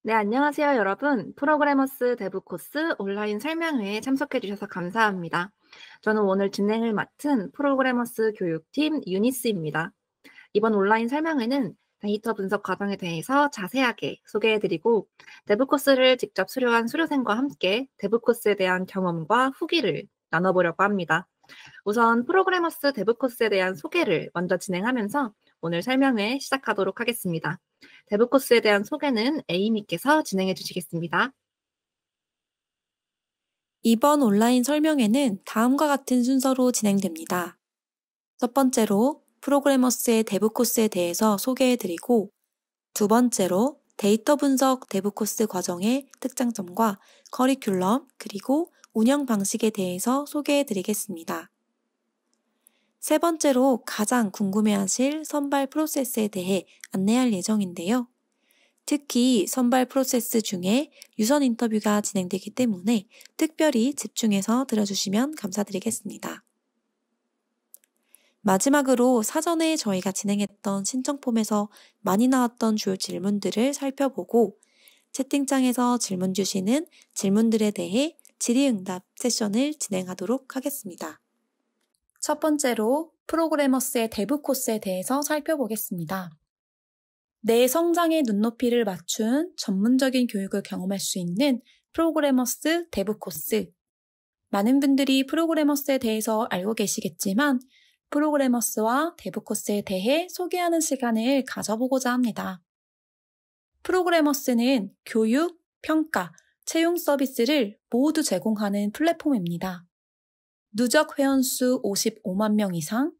네, 안녕하세요, 여러분. 프로그래머스 데브 코스 온라인 설명회에 참석해 주셔서 감사합니다. 저는 오늘 진행을 맡은 프로그래머스 교육팀 유니스입니다. 이번 온라인 설명회는 데이터 분석 과정에 대해서 자세하게 소개해 드리고 데브 코스를 직접 수료한 수료생과 함께 데브 코스에 대한 경험과 후기를 나눠보려고 합니다. 우선 프로그래머스 데브 코스에 대한 소개를 먼저 진행하면서 오늘 설명회 시작하도록 하겠습니다. 데브 코스에 대한 소개는 에이미께서 진행해 주시겠습니다. 이번 온라인 설명회는 다음과 같은 순서로 진행됩니다. 첫 번째로 프로그래머스의 데브 코스에 대해서 소개해드리고, 두 번째로 데이터 분석 데브 코스 과정의 특장점과 커리큘럼 그리고 운영 방식에 대해서 소개해드리겠습니다. 세 번째로 가장 궁금해하실 선발 프로세스에 대해 안내할 예정인데요. 특히 선발 프로세스 중에 유선 인터뷰가 진행되기 때문에 특별히 집중해서 들어주시면 감사드리겠습니다. 마지막으로 사전에 저희가 진행했던 신청 폼에서 많이 나왔던 주요 질문들을 살펴보고 채팅창에서 질문 주시는 질문들에 대해 질의응답 세션을 진행하도록 하겠습니다. 첫 번째로 프로그래머스의 데브 코스에 대해서 살펴보겠습니다. 내 성장의 눈높이를 맞춘 전문적인 교육을 경험할 수 있는 프로그래머스 데브 코스. 많은 분들이 프로그래머스에 대해서 알고 계시겠지만 프로그래머스와 데브 코스에 대해 소개하는 시간을 가져보고자 합니다. 프로그래머스는 교육, 평가, 채용 서비스를 모두 제공하는 플랫폼입니다. 누적 회원수 55만 명 이상,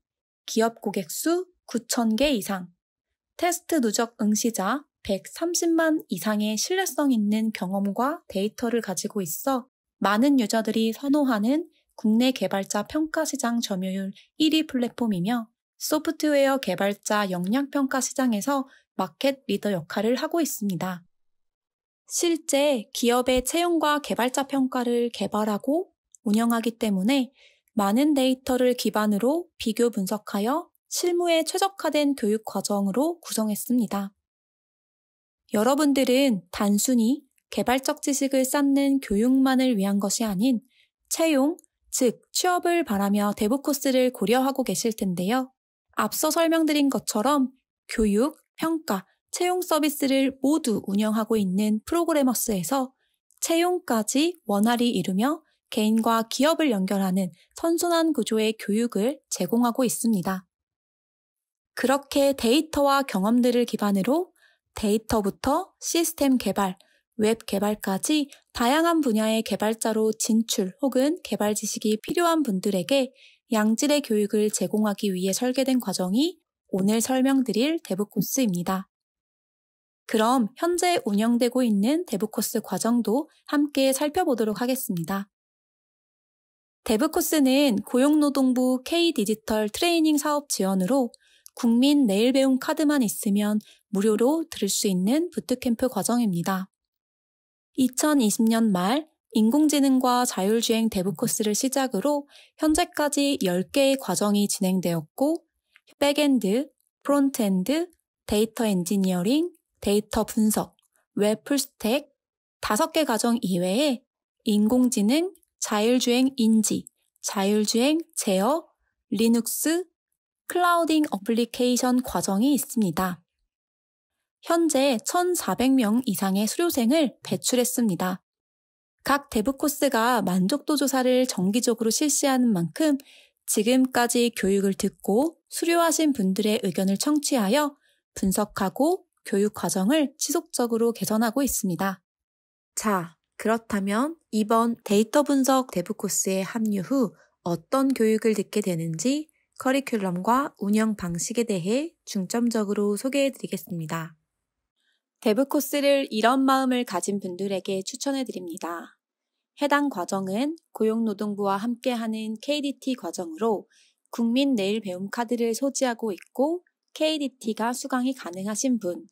기업 고객 수 9,000개 이상, 테스트 누적 응시자 130만 이상의 신뢰성 있는 경험과 데이터를 가지고 있어 많은 유저들이 선호하는 국내 개발자 평가 시장 점유율 1위 플랫폼이며 소프트웨어 개발자 역량 평가 시장에서 마켓 리더 역할을 하고 있습니다. 실제 기업의 채용과 개발자 평가를 개발하고 운영하기 때문에 많은 데이터를 기반으로 비교 분석하여 실무에 최적화된 교육 과정으로 구성했습니다. 여러분들은 단순히 개발적 지식을 쌓는 교육만을 위한 것이 아닌 채용, 즉 취업을 바라며 데브 코스를 고려하고 계실 텐데요. 앞서 설명드린 것처럼 교육, 평가, 채용 서비스를 모두 운영하고 있는 프로그래머스에서 채용까지 원활히 이루며 개인과 기업을 연결하는 선순환 구조의 교육을 제공하고 있습니다. 그렇게 데이터와 경험들을 기반으로 데이터부터 시스템 개발, 웹 개발까지 다양한 분야의 개발자로 진출 혹은 개발 지식이 필요한 분들에게 양질의 교육을 제공하기 위해 설계된 과정이 오늘 설명드릴 데브 코스입니다. 그럼 현재 운영되고 있는 데브 코스 과정도 함께 살펴보도록 하겠습니다. 데브 코스는 고용노동부 K-디지털 트레이닝 사업 지원으로 국민 내일 배움 카드만 있으면 무료로 들을 수 있는 부트캠프 과정입니다. 2020년 말 인공지능과 자율주행 데브 코스를 시작으로 현재까지 10개의 과정이 진행되었고 백엔드, 프론트엔드, 데이터 엔지니어링, 데이터 분석, 웹 풀스택 5개 과정 이외에 인공지능, 자율주행 인지, 자율주행 제어, 리눅스, 클라우딩 어플리케이션 과정이 있습니다. 현재 1,400명 이상의 수료생을 배출했습니다. 각 데브 코스가 만족도 조사를 정기적으로 실시하는 만큼 지금까지 교육을 듣고 수료하신 분들의 의견을 청취하여 분석하고 교육 과정을 지속적으로 개선하고 있습니다. 자, 그렇다면 이번 데이터 분석 데브 코스에 합류 후 어떤 교육을 듣게 되는지 커리큘럼과 운영 방식에 대해 중점적으로 소개해드리겠습니다. 데브 코스를 이런 마음을 가진 분들에게 추천해드립니다. 해당 과정은 고용노동부와 함께하는 KDT 과정으로 국민 내일 배움 카드를 소지하고 있고 KDT가 수강이 가능하신 분,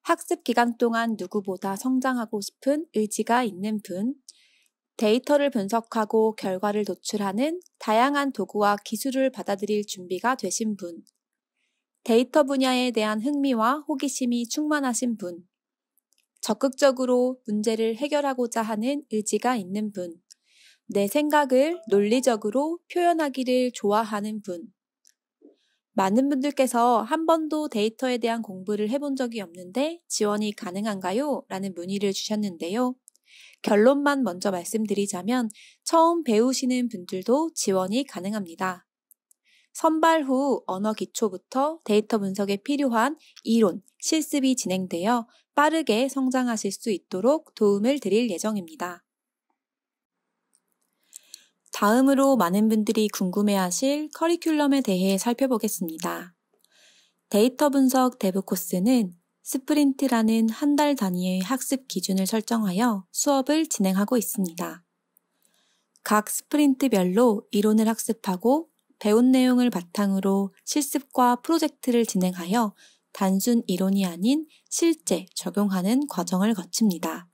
학습 기간 동안 누구보다 성장하고 싶은 의지가 있는 분, 데이터를 분석하고 결과를 도출하는 다양한 도구와 기술을 받아들일 준비가 되신 분, 데이터 분야에 대한 흥미와 호기심이 충만하신 분, 적극적으로 문제를 해결하고자 하는 의지가 있는 분, 내 생각을 논리적으로 표현하기를 좋아하는 분. 많은 분들께서 한 번도 데이터에 대한 공부를 해본 적이 없는데 지원이 가능한가요? 라는 문의를 주셨는데요. 결론만 먼저 말씀드리자면 처음 배우시는 분들도 지원이 가능합니다. 선발 후 언어 기초부터 데이터 분석에 필요한 이론, 실습이 진행되어 빠르게 성장하실 수 있도록 도움을 드릴 예정입니다. 다음으로 많은 분들이 궁금해하실 커리큘럼에 대해 살펴보겠습니다. 데이터 분석 대부 코스는 스프린트라는 한 달 단위의 학습 기준을 설정하여 수업을 진행하고 있습니다. 각 스프린트별로 이론을 학습하고 배운 내용을 바탕으로 실습과 프로젝트를 진행하여 단순 이론이 아닌 실제 적용하는 과정을 거칩니다.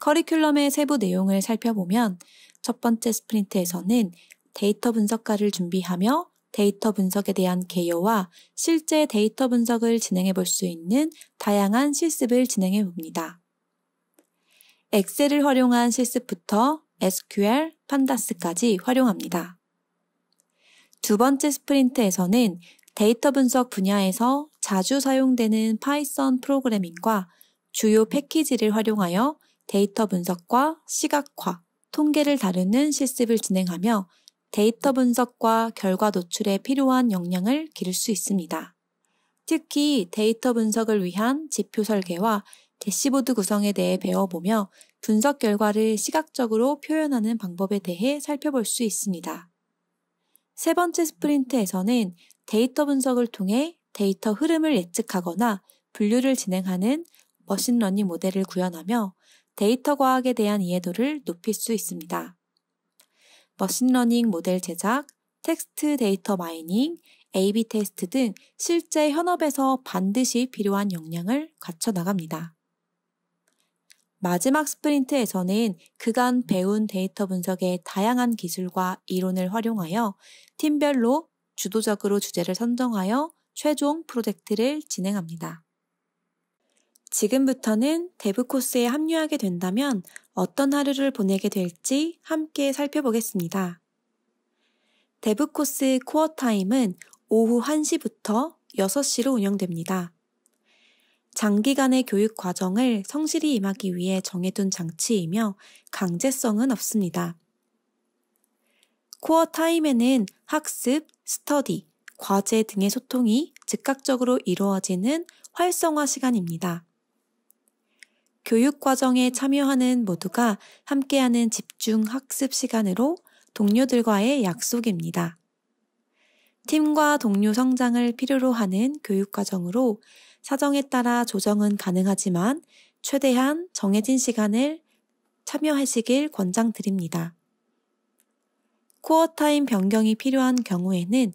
커리큘럼의 세부 내용을 살펴보면 첫 번째 스프린트에서는 데이터 분석가를 준비하며 데이터 분석에 대한 개요와 실제 데이터 분석을 진행해 볼 수 있는 다양한 실습을 진행해 봅니다. 엑셀을 활용한 실습부터 SQL, 판다스까지 활용합니다. 두 번째 스프린트에서는 데이터 분석 분야에서 자주 사용되는 파이썬 프로그래밍과 주요 패키지를 활용하여 데이터 분석과 시각화, 통계를 다루는 실습을 진행하며 데이터 분석과 결과 노출에 필요한 역량을 기를 수 있습니다. 특히 데이터 분석을 위한 지표 설계와 대시보드 구성에 대해 배워보며 분석 결과를 시각적으로 표현하는 방법에 대해 살펴볼 수 있습니다. 세 번째 스프린트에서는 데이터 분석을 통해 데이터 흐름을 예측하거나 분류를 진행하는 머신러닝 모델을 구현하며 데이터 과학에 대한 이해도를 높일 수 있습니다. 머신러닝 모델 제작, 텍스트 데이터 마이닝, A/B 테스트 등 실제 현업에서 반드시 필요한 역량을 갖춰 나갑니다. 마지막 스프린트에서는 그간 배운 데이터 분석의 다양한 기술과 이론을 활용하여 팀별로 주도적으로 주제를 선정하여 최종 프로젝트를 진행합니다. 지금부터는 대부 코스에 합류하게 된다면 어떤 하루를 보내게 될지 함께 살펴보겠습니다. 대부 코스 코어 타임은 오후 1시부터 6시로 운영됩니다. 장기간의 교육 과정을 성실히 임하기 위해 정해둔 장치이며 강제성은 없습니다. 코어 타임에는 학습, 스터디, 과제 등의 소통이 즉각적으로 이루어지는 활성화 시간입니다. 교육 과정에 참여하는 모두가 함께하는 집중 학습 시간으로 동료들과의 약속입니다. 팀과 동료 성장을 필요로 하는 교육 과정으로 사정에 따라 조정은 가능하지만 최대한 정해진 시간을 참여하시길 권장드립니다. 코어 타임 변경이 필요한 경우에는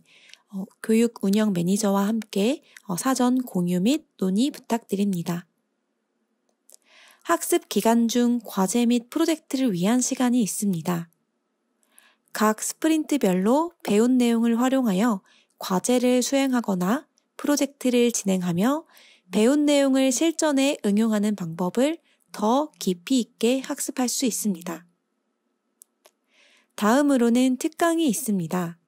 교육 운영 매니저와 함께 사전 공유 및 논의 부탁드립니다. 학습 기간 중 과제 및 프로젝트를 위한 시간이 있습니다. 각 스프린트별로 배운 내용을 활용하여 과제를 수행하거나 프로젝트를 진행하며 배운 내용을 실전에 응용하는 방법을 더 깊이 있게 학습할 수 있습니다. 다음으로는 특강이 있습니다.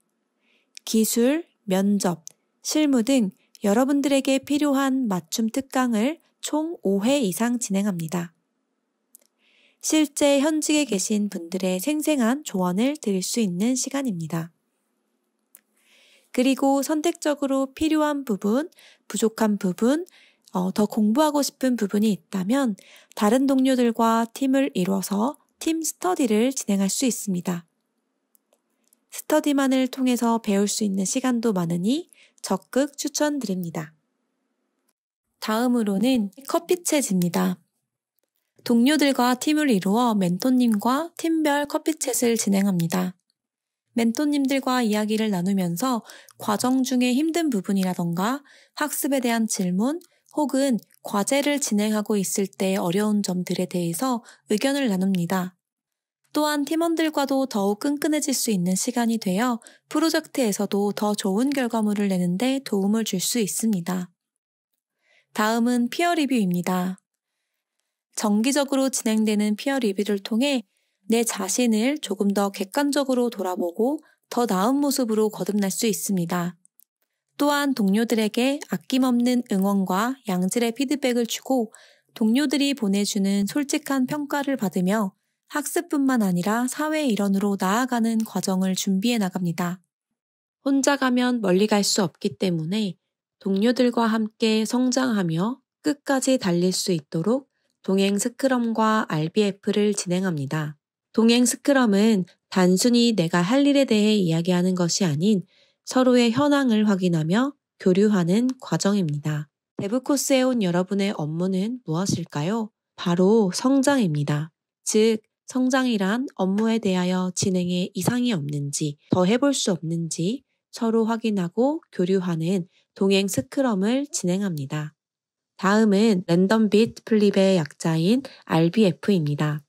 기술, 면접, 실무 등 여러분들에게 필요한 맞춤 특강을 총 5회 이상 진행합니다. 실제 현직에 계신 분들의 생생한 조언을 드릴 수 있는 시간입니다. 그리고 선택적으로 필요한 부분, 부족한 부분, 더 공부하고 싶은 부분이 있다면 다른 동료들과 팀을 이뤄서 팀 스터디를 진행할 수 있습니다. 스터디만을 통해서 배울 수 있는 시간도 많으니 적극 추천드립니다. 다음으로는 커피챗입니다. 동료들과 팀을 이루어 멘토님과 팀별 커피챗을 진행합니다. 멘토님들과 이야기를 나누면서 과정 중에 힘든 부분이라던가 학습에 대한 질문 혹은 과제를 진행하고 있을 때 어려운 점들에 대해서 의견을 나눕니다. 또한 팀원들과도 더욱 끈끈해질 수 있는 시간이 되어 프로젝트에서도 더 좋은 결과물을 내는데 도움을 줄 수 있습니다. 다음은 피어 리뷰입니다. 정기적으로 진행되는 피어 리뷰를 통해 내 자신을 조금 더 객관적으로 돌아보고 더 나은 모습으로 거듭날 수 있습니다. 또한 동료들에게 아낌없는 응원과 양질의 피드백을 주고 동료들이 보내주는 솔직한 평가를 받으며 학습뿐만 아니라 사회 일원으로 나아가는 과정을 준비해 나갑니다. 혼자 가면 멀리 갈 수 없기 때문에 동료들과 함께 성장하며 끝까지 달릴 수 있도록 동행 스크럼과 RBF를 진행합니다. 동행 스크럼은 단순히 내가 할 일에 대해 이야기하는 것이 아닌 서로의 현황을 확인하며 교류하는 과정입니다. 데브 코스에 온 여러분의 업무는 무엇일까요? 바로 성장입니다. 즉, 성장이란 업무에 대하여 진행에 이상이 없는지, 더 해볼 수 없는지 서로 확인하고 교류하는 동행 스크럼을 진행합니다. 다음은 랜덤 비트 플립의 약자인 RBF입니다.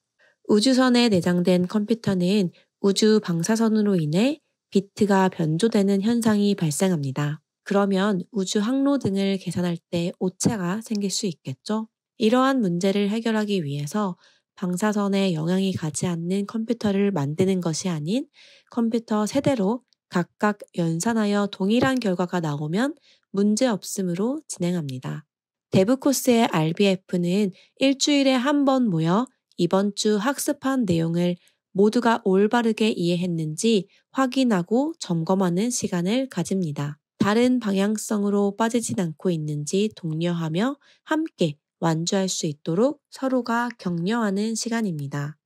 우주선에 내장된 컴퓨터는 우주 방사선으로 인해 비트가 변조되는 현상이 발생합니다. 그러면 우주 항로 등을 계산할 때 오차가 생길 수 있겠죠? 이러한 문제를 해결하기 위해서 방사선에 영향이 가지 않는 컴퓨터를 만드는 것이 아닌 컴퓨터 세대로 각각 연산하여 동일한 결과가 나오면 문제 없음으로 진행합니다. 데브 코스의 RBF는 일주일에 한 번 모여 이번 주 학습한 내용을 모두가 올바르게 이해했는지 확인하고 점검하는 시간을 가집니다. 다른 방향성으로 빠지진 않고 있는지 독려하며 함께 완주할 수 있도록 서로가 격려하는 시간입니다.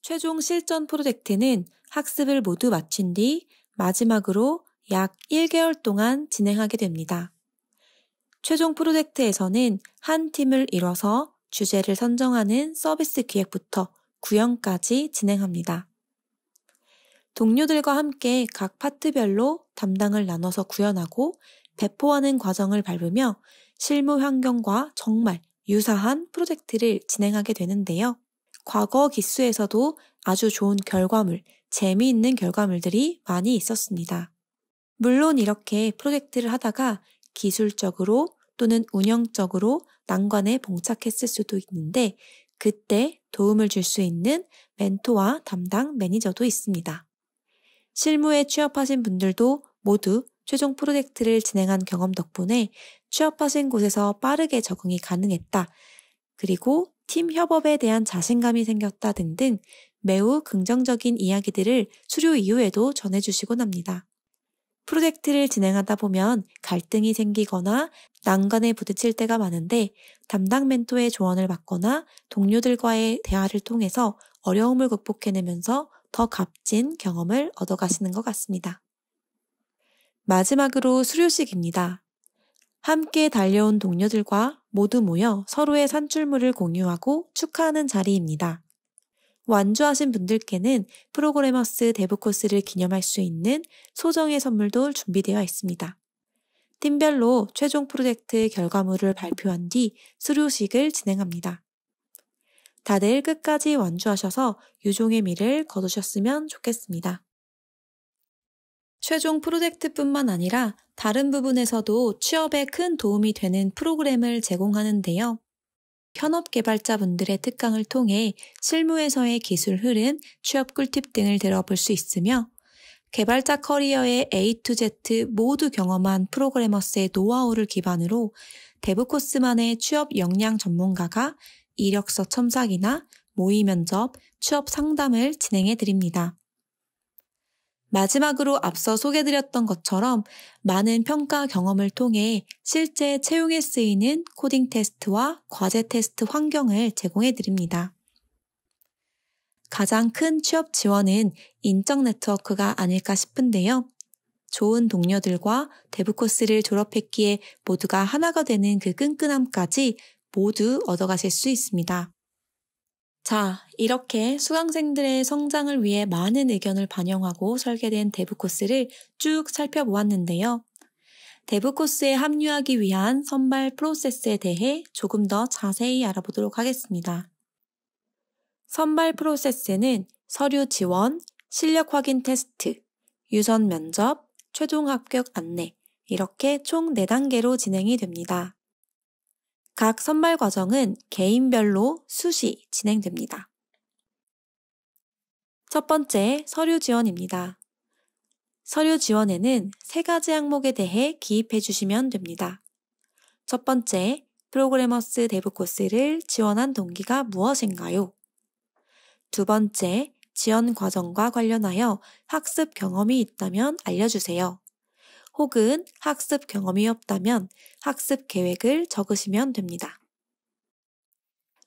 최종 실전 프로젝트는 학습을 모두 마친 뒤 마지막으로 약 1개월 동안 진행하게 됩니다. 최종 프로젝트에서는 한 팀을 이뤄서 주제를 선정하는 서비스 기획부터 구현까지 진행합니다. 동료들과 함께 각 파트별로 담당을 나눠서 구현하고 배포하는 과정을 밟으며 실무 환경과 정말 유사한 프로젝트를 진행하게 되는데요. 과거 기수에서도 아주 좋은 결과물, 재미있는 결과물들이 많이 있었습니다. 물론 이렇게 프로젝트를 하다가 기술적으로 또는 운영적으로 난관에 봉착했을 수도 있는데 그때 도움을 줄 수 있는 멘토와 담당 매니저도 있습니다. 실무에 취업하신 분들도 모두 최종 프로젝트를 진행한 경험 덕분에 취업하신 곳에서 빠르게 적응이 가능했다. 그리고 팀 협업에 대한 자신감이 생겼다 등등 매우 긍정적인 이야기들을 수료 이후에도 전해주시곤 합니다. 프로젝트를 진행하다 보면 갈등이 생기거나 난관에 부딪힐 때가 많은데 담당 멘토의 조언을 받거나 동료들과의 대화를 통해서 어려움을 극복해내면서 더 값진 경험을 얻어가시는 것 같습니다. 마지막으로 수료식입니다. 함께 달려온 동료들과 모두 모여 서로의 산출물을 공유하고 축하하는 자리입니다. 완주하신 분들께는 프로그래머스 데브 코스를 기념할 수 있는 소정의 선물도 준비되어 있습니다. 팀별로 최종 프로젝트 결과물을 발표한 뒤 수료식을 진행합니다. 다들 끝까지 완주하셔서 유종의 미를 거두셨으면 좋겠습니다. 최종 프로젝트뿐만 아니라 다른 부분에서도 취업에 큰 도움이 되는 프로그램을 제공하는데요. 현업 개발자분들의 특강을 통해 실무에서의 기술 흐름, 취업 꿀팁 등을 들어볼 수 있으며 개발자 커리어의 A to Z 모두 경험한 프로그래머스의 노하우를 기반으로 데브 코스만의 취업 역량 전문가가 이력서 첨삭이나 모의 면접, 취업 상담을 진행해 드립니다. 마지막으로 앞서 소개드렸던 것처럼 많은 평가 경험을 통해 실제 채용에 쓰이는 코딩 테스트와 과제 테스트 환경을 제공해 드립니다. 가장 큰 취업 지원은 인적 네트워크가 아닐까 싶은데요. 좋은 동료들과 데브 코스를 졸업했기에 모두가 하나가 되는 그 끈끈함까지 모두 얻어가실 수 있습니다. 자, 이렇게 수강생들의 성장을 위해 많은 의견을 반영하고 설계된 데브 코스를 쭉 살펴보았는데요. 데브 코스에 합류하기 위한 선발 프로세스에 대해 조금 더 자세히 알아보도록 하겠습니다. 선발 프로세스는 서류 지원, 실력 확인 테스트, 유선 면접, 최종 합격 안내 이렇게 총 4단계로 진행이 됩니다. 각 선발 과정은 개인별로 수시 진행됩니다. 첫 번째, 서류 지원입니다. 서류 지원에는 세 가지 항목에 대해 기입해 주시면 됩니다. 첫 번째, 프로그래머스 데브 코스를 지원한 동기가 무엇인가요? 두 번째, 지원 과정과 관련하여 학습 경험이 있다면 알려주세요. 혹은 학습 경험이 없다면 학습 계획을 적으시면 됩니다.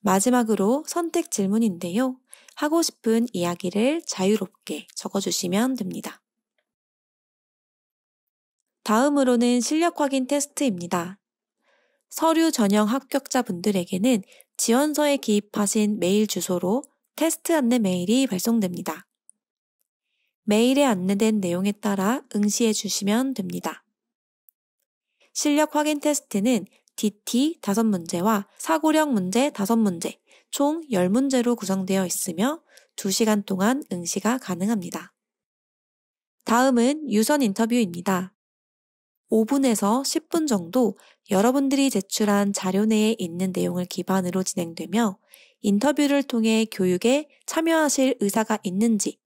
마지막으로 선택 질문인데요. 하고 싶은 이야기를 자유롭게 적어주시면 됩니다. 다음으로는 실력 확인 테스트입니다. 서류 전형 합격자분들에게는 지원서에 기입하신 메일 주소로 테스트 안내 메일이 발송됩니다. 메일에 안내된 내용에 따라 응시해 주시면 됩니다. 실력 확인 테스트는 DT 5문제와 사고력 문제 5문제, 총 10문제로 구성되어 있으며 2시간 동안 응시가 가능합니다. 다음은 유선 인터뷰입니다. 5분에서 10분 정도 여러분들이 제출한 자료 내에 있는 내용을 기반으로 진행되며 인터뷰를 통해 교육에 참여하실 의사가 있는지,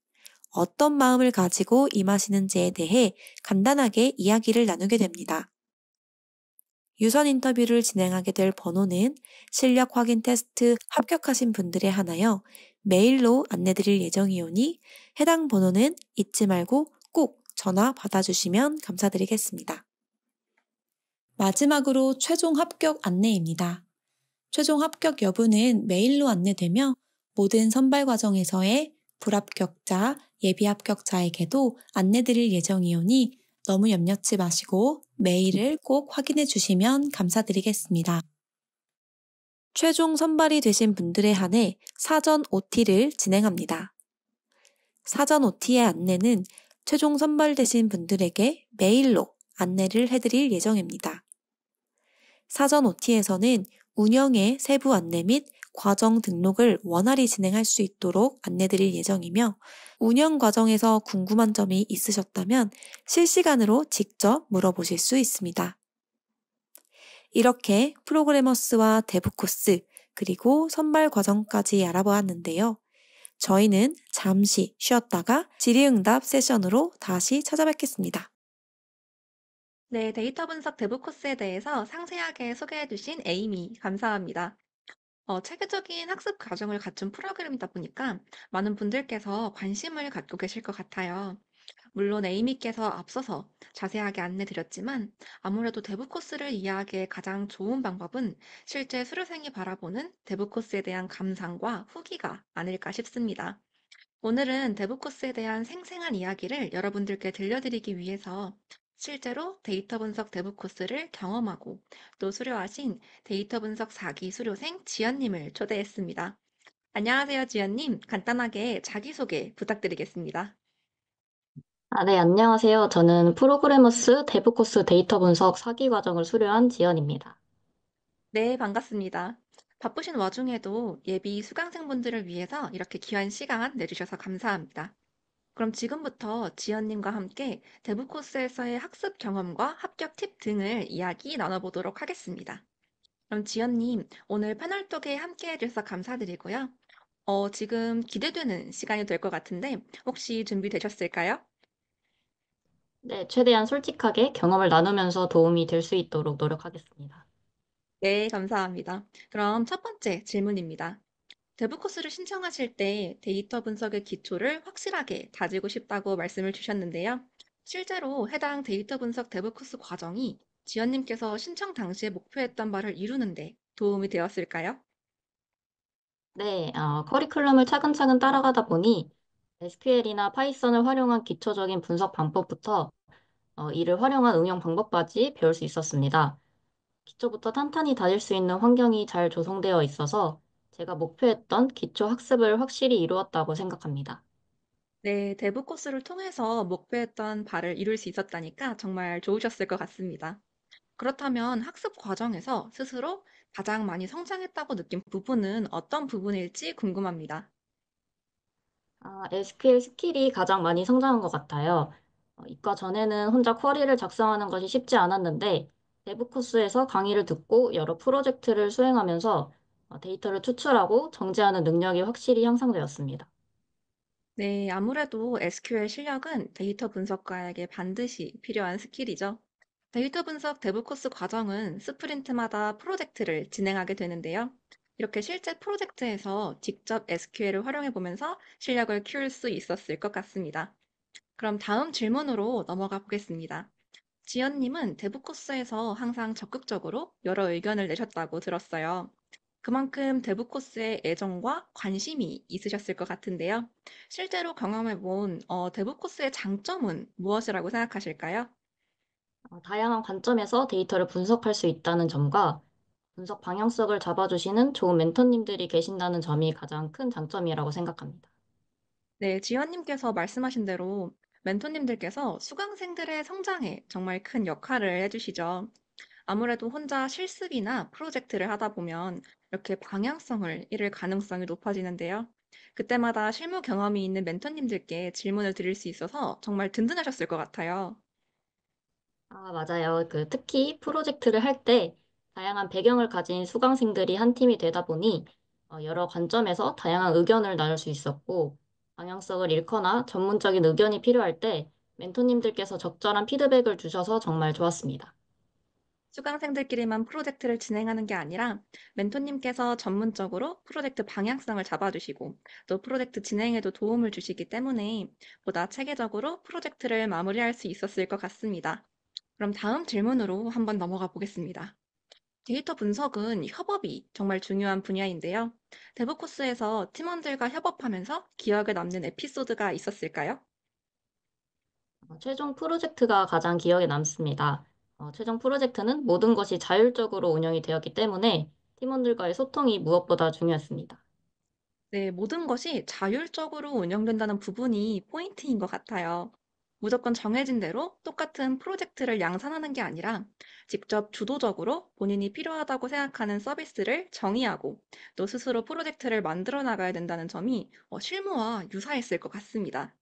어떤 마음을 가지고 임하시는지에 대해 간단하게 이야기를 나누게 됩니다. 유선 인터뷰를 진행하게 될 번호는 실력 확인 테스트 합격하신 분들에 한하여 메일로 안내드릴 예정이오니 해당 번호는 잊지 말고 꼭 전화 받아주시면 감사드리겠습니다. 마지막으로 최종 합격 안내입니다. 최종 합격 여부는 메일로 안내되며 모든 선발 과정에서의 불합격자, 예비 합격자에게도 안내드릴 예정이오니 너무 염려치 마시고 메일을 꼭 확인해 주시면 감사드리겠습니다. 최종 선발이 되신 분들에 한해 사전 OT를 진행합니다. 사전 OT의 안내는 최종 선발되신 분들에게 메일로 안내를 해드릴 예정입니다. 사전 OT에서는 운영의 세부 안내 및 과정 등록을 원활히 진행할 수 있도록 안내드릴 예정이며 운영 과정에서 궁금한 점이 있으셨다면 실시간으로 직접 물어보실 수 있습니다. 이렇게 프로그래머스와 데브 코스 그리고 선발 과정까지 알아보았는데요. 저희는 잠시 쉬었다가 질의응답 세션으로 다시 찾아뵙겠습니다. 네, 데이터 분석 대부 코스에 대해서 상세하게 소개해 주신 에이미, 감사합니다. 체계적인 학습 과정을 갖춘 프로그램이다 보니까 많은 분들께서 관심을 갖고 계실 것 같아요. 물론 에이미께서 앞서서 자세하게 안내 드렸지만 아무래도 대부 코스를 이해하기에 가장 좋은 방법은 실제 수료생이 바라보는 대부 코스에 대한 감상과 후기가 아닐까 싶습니다. 오늘은 대부 코스에 대한 생생한 이야기를 여러분들께 들려드리기 위해서 실제로 데이터 분석 대부 코스를 경험하고 또 수료하신 데이터 분석 4기 수료생 지연님을 초대했습니다. 안녕하세요, 지연님. 간단하게 자기소개 부탁드리겠습니다. 네, 안녕하세요. 저는 프로그래머스 데브 코스 데이터 분석 4기 과정을 수료한 지연입니다. 네, 반갑습니다. 바쁘신 와중에도 예비 수강생분들을 위해서 이렇게 귀한 시간 내주셔서 감사합니다. 그럼 지금부터 지연님과 함께 대부 코스에서의 학습 경험과 합격 팁 등을 이야기 나눠보도록 하겠습니다. 그럼 지연님, 오늘 패널톡에 함께 해주셔서 감사드리고요. 지금 기대되는 시간이 될 것 같은데 혹시 준비되셨을까요? 네, 최대한 솔직하게 경험을 나누면서 도움이 될 수 있도록 노력하겠습니다. 네, 감사합니다. 그럼 첫 번째 질문입니다. 대부 코스를 신청하실 때 데이터 분석의 기초를 확실하게 다지고 싶다고 말씀을 주셨는데요. 실제로 해당 데이터 분석 대부 코스 과정이 지연님께서 신청 당시에 목표했던 바를 이루는데 도움이 되었을까요? 네, 커리큘럼을 차근차근 따라가다 보니 SQL이나 파이썬을 활용한 기초적인 분석 방법부터 이를 활용한 응용 방법까지 배울 수 있었습니다. 기초부터 탄탄히 다질 수 있는 환경이 잘 조성되어 있어서 제가 목표했던 기초 학습을 확실히 이루었다고 생각합니다. 네, 대부 코스를 통해서 목표했던 바를 이룰 수 있었다니까 정말 좋으셨을 것 같습니다. 그렇다면 학습 과정에서 스스로 가장 많이 성장했다고 느낀 부분은 어떤 부분일지 궁금합니다. SQL 스킬이 가장 많이 성장한 것 같아요. 이과 전에는 혼자 쿼리를 작성하는 것이 쉽지 않았는데, 대부 코스에서 강의를 듣고 여러 프로젝트를 수행하면서 데이터를 추출하고 정제하는 능력이 확실히 향상되었습니다. 네, 아무래도 SQL 실력은 데이터 분석가에게 반드시 필요한 스킬이죠. 데이터 분석 대부 코스 과정은 스프린트마다 프로젝트를 진행하게 되는데요. 이렇게 실제 프로젝트에서 직접 SQL을 활용해 보면서 실력을 키울 수 있었을 것 같습니다. 그럼 다음 질문으로 넘어가 보겠습니다. 지연님은 대부 코스에서 항상 적극적으로 여러 의견을 내셨다고 들었어요. 그만큼 대부 코스에 애정과 관심이 있으셨을 것 같은데요. 실제로 경험해 본 대부 코스의 장점은 무엇이라고 생각하실까요? 다양한 관점에서 데이터를 분석할 수 있다는 점과 분석 방향성을 잡아주시는 좋은 멘토님들이 계신다는 점이 가장 큰 장점이라고 생각합니다. 네, 지연님께서 말씀하신 대로 멘토님들께서 수강생들의 성장에 정말 큰 역할을 해주시죠. 아무래도 혼자 실습이나 프로젝트를 하다 보면 이렇게 방향성을 잃을 가능성이 높아지는데요. 그때마다 실무 경험이 있는 멘토님들께 질문을 드릴 수 있어서 정말 든든하셨을 것 같아요. 맞아요. 특히 프로젝트를 할 때 다양한 배경을 가진 수강생들이 한 팀이 되다 보니 여러 관점에서 다양한 의견을 나눌 수 있었고, 방향성을 잃거나 전문적인 의견이 필요할 때 멘토님들께서 적절한 피드백을 주셔서 정말 좋았습니다. 수강생들끼리만 프로젝트를 진행하는 게 아니라 멘토님께서 전문적으로 프로젝트 방향성을 잡아주시고 또 프로젝트 진행에도 도움을 주시기 때문에 보다 체계적으로 프로젝트를 마무리할 수 있었을 것 같습니다. 그럼 다음 질문으로 한번 넘어가 보겠습니다. 데이터 분석은 협업이 정말 중요한 분야인데요. 데브 코스에서 팀원들과 협업하면서 기억에 남는 에피소드가 있었을까요? 최종 프로젝트가 가장 기억에 남습니다. 최종 프로젝트는 모든 것이 자율적으로 운영이 되었기 때문에 팀원들과의 소통이 무엇보다 중요했습니다. 네, 모든 것이 자율적으로 운영된다는 부분이 포인트인 것 같아요. 무조건 정해진 대로 똑같은 프로젝트를 양산하는 게 아니라 직접 주도적으로 본인이 필요하다고 생각하는 서비스를 정의하고 또 스스로 프로젝트를 만들어 나가야 된다는 점이 실무와 유사했을 것 같습니다.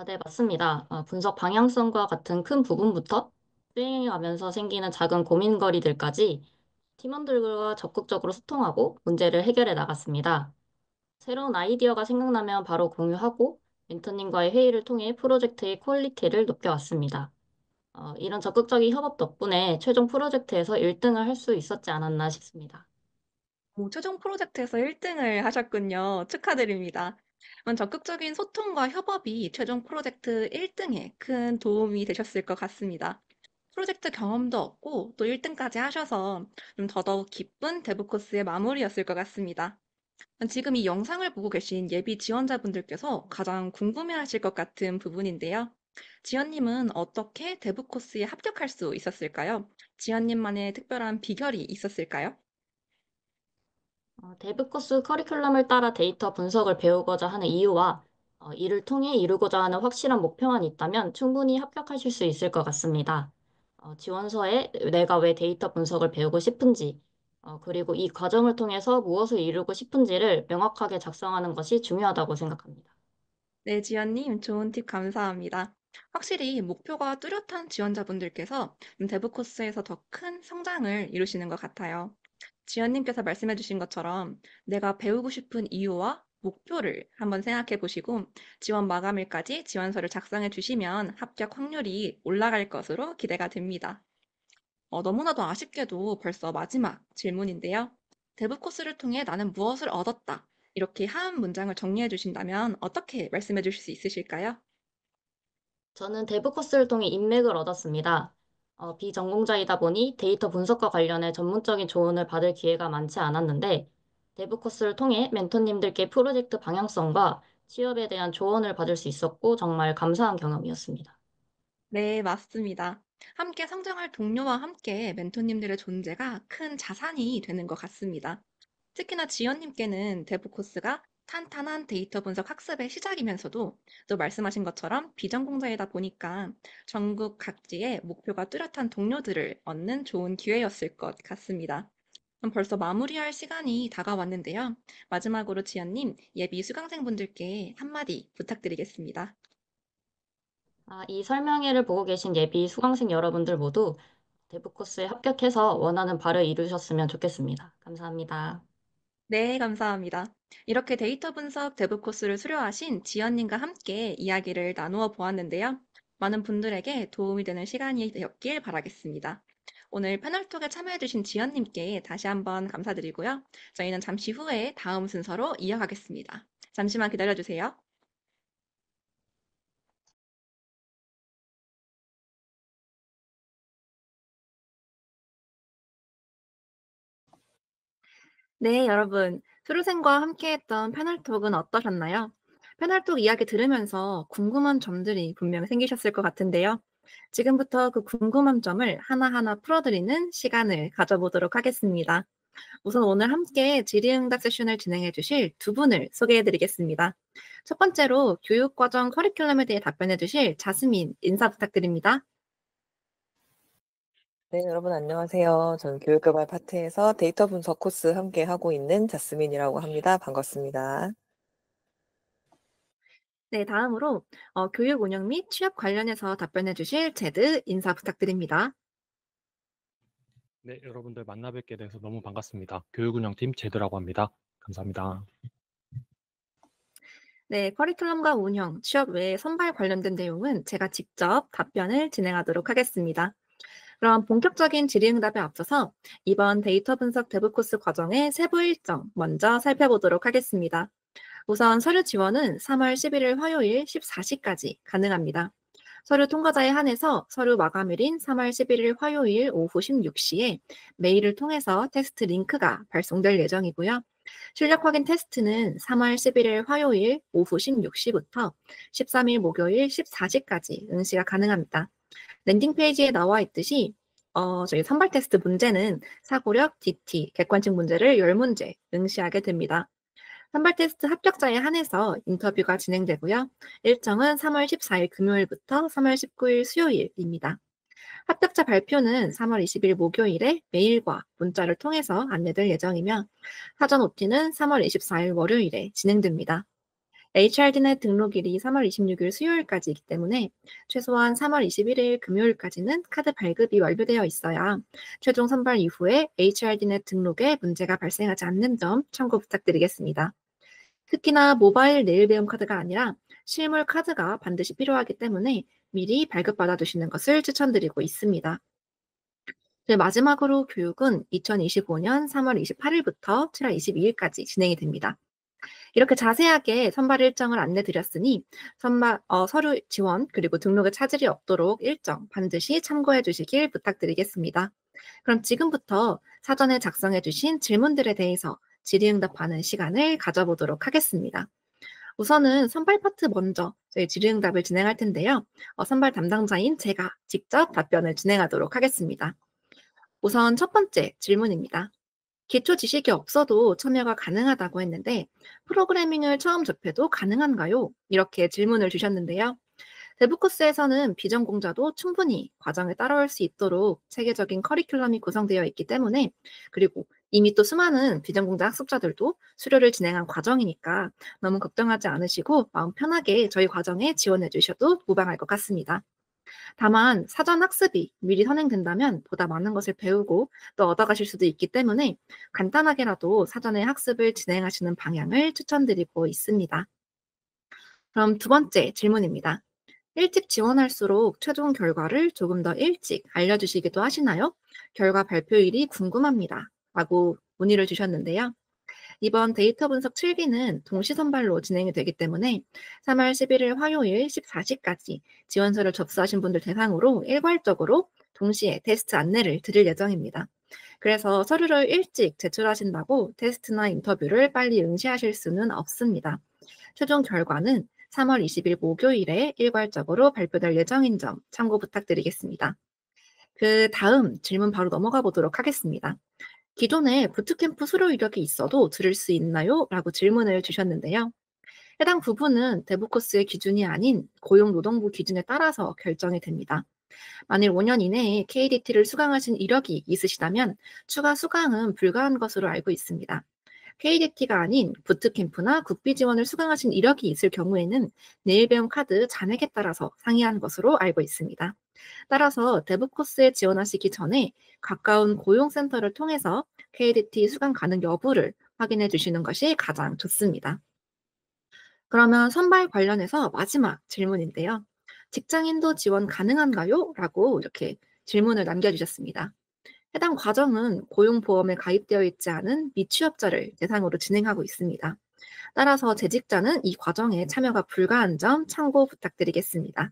네, 맞습니다. 분석 방향성과 같은 큰 부분부터 수행하면서 생기는 작은 고민거리들까지 팀원들과 적극적으로 소통하고 문제를 해결해 나갔습니다. 새로운 아이디어가 생각나면 바로 공유하고 멘토님과의 회의를 통해 프로젝트의 퀄리티를 높여왔습니다. 이런 적극적인 협업 덕분에 최종 프로젝트에서 1등을 할 수 있었지 않았나 싶습니다. 최종 프로젝트에서 1등을 하셨군요. 축하드립니다. 적극적인 소통과 협업이 최종 프로젝트 1등에 큰 도움이 되셨을 것 같습니다. 프로젝트 경험도 얻고 또 1등까지 하셔서 좀 더더욱 기쁜 데브 코스의 마무리였을 것 같습니다. 지금 이 영상을 보고 계신 예비 지원자분들께서 가장 궁금해하실 것 같은 부분인데요. 지연님은 어떻게 데브 코스에 합격할 수 있었을까요? 지연님만의 특별한 비결이 있었을까요? 데브 코스 커리큘럼을 따라 데이터 분석을 배우고자 하는 이유와 이를 통해 이루고자 하는 확실한 목표만 있다면 충분히 합격하실 수 있을 것 같습니다. 지원서에 내가 왜 데이터 분석을 배우고 싶은지, 그리고 이 과정을 통해서 무엇을 이루고 싶은지를 명확하게 작성하는 것이 중요하다고 생각합니다. 네, 지연님, 좋은 팁 감사합니다. 확실히 목표가 뚜렷한 지원자분들께서 데브 코스에서 더 큰 성장을 이루시는 것 같아요. 지연님께서 말씀해주신 것처럼 내가 배우고 싶은 이유와 목표를 한번 생각해 보시고 지원 마감일까지 지원서를 작성해 주시면 합격 확률이 올라갈 것으로 기대가 됩니다. 너무나도 아쉽게도 벌써 마지막 질문인데요. 데브 코스를 통해 나는 무엇을 얻었다. 이렇게 한 문장을 정리해 주신다면 어떻게 말씀해 주실 수 있으실까요? 저는 데브 코스를 통해 인맥을 얻었습니다. 비전공자이다 보니 데이터 분석과 관련해 전문적인 조언을 받을 기회가 많지 않았는데, 데브 코스를 통해 멘토님들께 프로젝트 방향성과 취업에 대한 조언을 받을 수 있었고, 정말 감사한 경험이었습니다. 네, 맞습니다. 함께 성장할 동료와 함께 멘토님들의 존재가 큰 자산이 되는 것 같습니다. 특히나 지연님께는 데브 코스가 탄탄한 데이터 분석 학습의 시작이면서도 또 말씀하신 것처럼 비전공자이다 보니까 전국 각지의 목표가 뚜렷한 동료들을 얻는 좋은 기회였을 것 같습니다. 그럼 벌써 마무리할 시간이 다가왔는데요. 마지막으로 지연님, 예비 수강생분들께 한마디 부탁드리겠습니다. 이 설명회를 보고 계신 예비 수강생 여러분들 모두 대부 코스에 합격해서 원하는 바를 이루셨으면 좋겠습니다. 감사합니다. 네, 감사합니다. 이렇게 데이터 분석 대부 코스를 수료하신 지연님과 함께 이야기를 나누어 보았는데요. 많은 분들에게 도움이 되는 시간이 되었길 바라겠습니다. 오늘 패널톡에 참여해주신 지연님께 다시 한번 감사드리고요. 저희는 잠시 후에 다음 순서로 이어가겠습니다. 잠시만 기다려주세요. 네, 여러분. 수료생과 함께했던 패널톡은 어떠셨나요? 패널톡 이야기 들으면서 궁금한 점들이 분명 생기셨을 것 같은데요. 지금부터 그 궁금한 점을 하나하나 풀어드리는 시간을 가져보도록 하겠습니다. 우선 오늘 함께 질의응답 세션을 진행해 주실 두 분을 소개해 드리겠습니다. 첫 번째로 교육과정 커리큘럼에 대해 답변해 주실 자스민 인사 부탁드립니다. 네, 여러분 안녕하세요. 저는 교육개발 파트에서 데이터 분석 코스 함께 하고 있는 자스민이라고 합니다. 반갑습니다. 네, 다음으로 교육 운영 및 취업 관련해서 답변해 주실 제드 인사 부탁드립니다. 네, 여러분들 만나 뵙게 돼서 너무 반갑습니다. 교육운영팀 제드라고 합니다. 감사합니다. 네, 커리큘럼과 운영, 취업 외에 선발 관련된 내용은 제가 직접 답변을 진행하도록 하겠습니다. 그럼 본격적인 질의응답에 앞서서 이번 데이터 분석 대부 코스 과정의 세부 일정 먼저 살펴보도록 하겠습니다. 우선 서류 지원은 3월 11일 화요일 14시까지 가능합니다. 서류 통과자에 한해서 서류 마감일인 3월 11일 화요일 오후 16시에 메일을 통해서 테스트 링크가 발송될 예정이고요. 실력 확인 테스트는 3월 11일 화요일 오후 16시부터 13일 목요일 14시까지 응시가 가능합니다. 랜딩 페이지에 나와 있듯이 저희 선발 테스트 문제는 사고력, DT, 객관식 문제를 10문제 응시하게 됩니다. 선발 테스트 합격자에 한해서 인터뷰가 진행되고요. 일정은 3월 14일 금요일부터 3월 19일 수요일입니다. 합격자 발표는 3월 20일 목요일에 메일과 문자를 통해서 안내될 예정이며 사전 OT는 3월 24일 월요일에 진행됩니다. HRD넷 등록일이 3월 26일 수요일까지이기 때문에 최소한 3월 21일 금요일까지는 카드 발급이 완료되어 있어야 최종 선발 이후에 HRD넷 등록에 문제가 발생하지 않는 점 참고 부탁드리겠습니다. 특히나 모바일 내일 배움 카드가 아니라 실물 카드가 반드시 필요하기 때문에 미리 발급받아 두시는 것을 추천드리고 있습니다. 마지막으로 교육은 2025년 3월 28일부터 7월 22일까지 진행이 됩니다. 이렇게 자세하게 선발 일정을 안내드렸으니 서류 지원 그리고 등록에 차질이 없도록 일정 반드시 참고해 주시길 부탁드리겠습니다. 그럼 지금부터 사전에 작성해 주신 질문들에 대해서 질의응답하는 시간을 가져보도록 하겠습니다. 우선은 선발 파트 먼저 저희 질의응답을 진행할 텐데요. 선발 담당자인 제가 직접 답변을 진행하도록 하겠습니다. 우선 첫 번째 질문입니다. 기초 지식이 없어도 참여가 가능하다고 했는데 프로그래밍을 처음 접해도 가능한가요? 이렇게 질문을 주셨는데요. 대부 코스에서는 비전공자도 충분히 과정을 따라올 수 있도록 체계적인 커리큘럼이 구성되어 있기 때문에 그리고 이미 또 수많은 비전공자 학습자들도 수료를 진행한 과정이니까 너무 걱정하지 않으시고 마음 편하게 저희 과정에 지원해 주셔도 무방할 것 같습니다. 다만 사전 학습이 미리 선행된다면 보다 많은 것을 배우고 또 얻어가실 수도 있기 때문에 간단하게라도 사전에 학습을 진행하시는 방향을 추천드리고 있습니다. 그럼 두 번째 질문입니다. 일찍 지원할수록 최종 결과를 조금 더 일찍 알려주시기도 하시나요? 결과 발표일이 궁금합니다. 라고 문의를 주셨는데요. 이번 데이터 분석 7기는 동시 선발로 진행이 되기 때문에 3월 11일 화요일 14시까지 지원서를 접수하신 분들 대상으로 일괄적으로 동시에 테스트 안내를 드릴 예정입니다. 그래서 서류를 일찍 제출하신다고 테스트나 인터뷰를 빨리 응시하실 수는 없습니다. 최종 결과는 3월 20일 목요일에 일괄적으로 발표될 예정인 점 참고 부탁드리겠습니다. 그 다음 질문 바로 넘어가 보도록 하겠습니다. 기존에 부트캠프 수료 이력이 있어도 들을 수 있나요? 라고 질문을 주셨는데요. 해당 부분은 대부 코스의 기준이 아닌 고용노동부 기준에 따라서 결정이 됩니다. 만일 5년 이내에 KDT를 수강하신 이력이 있으시다면 추가 수강은 불가한 것으로 알고 있습니다. KDT가 아닌 부트캠프나 국비 지원을 수강하신 이력이 있을 경우에는 내일 배움 카드 잔액에 따라서 상이한 것으로 알고 있습니다. 따라서 대부 코스에 지원하시기 전에 가까운 고용센터를 통해서 KDT 수강 가능 여부를 확인해 주시는 것이 가장 좋습니다. 그러면 선발 관련해서 마지막 질문인데요. 직장인도 지원 가능한가요? 라고 이렇게 질문을 남겨주셨습니다. 해당 과정은 고용보험에 가입되어 있지 않은 미취업자를 대상으로 진행하고 있습니다. 따라서 재직자는 이 과정에 참여가 불가한 점 참고 부탁드리겠습니다.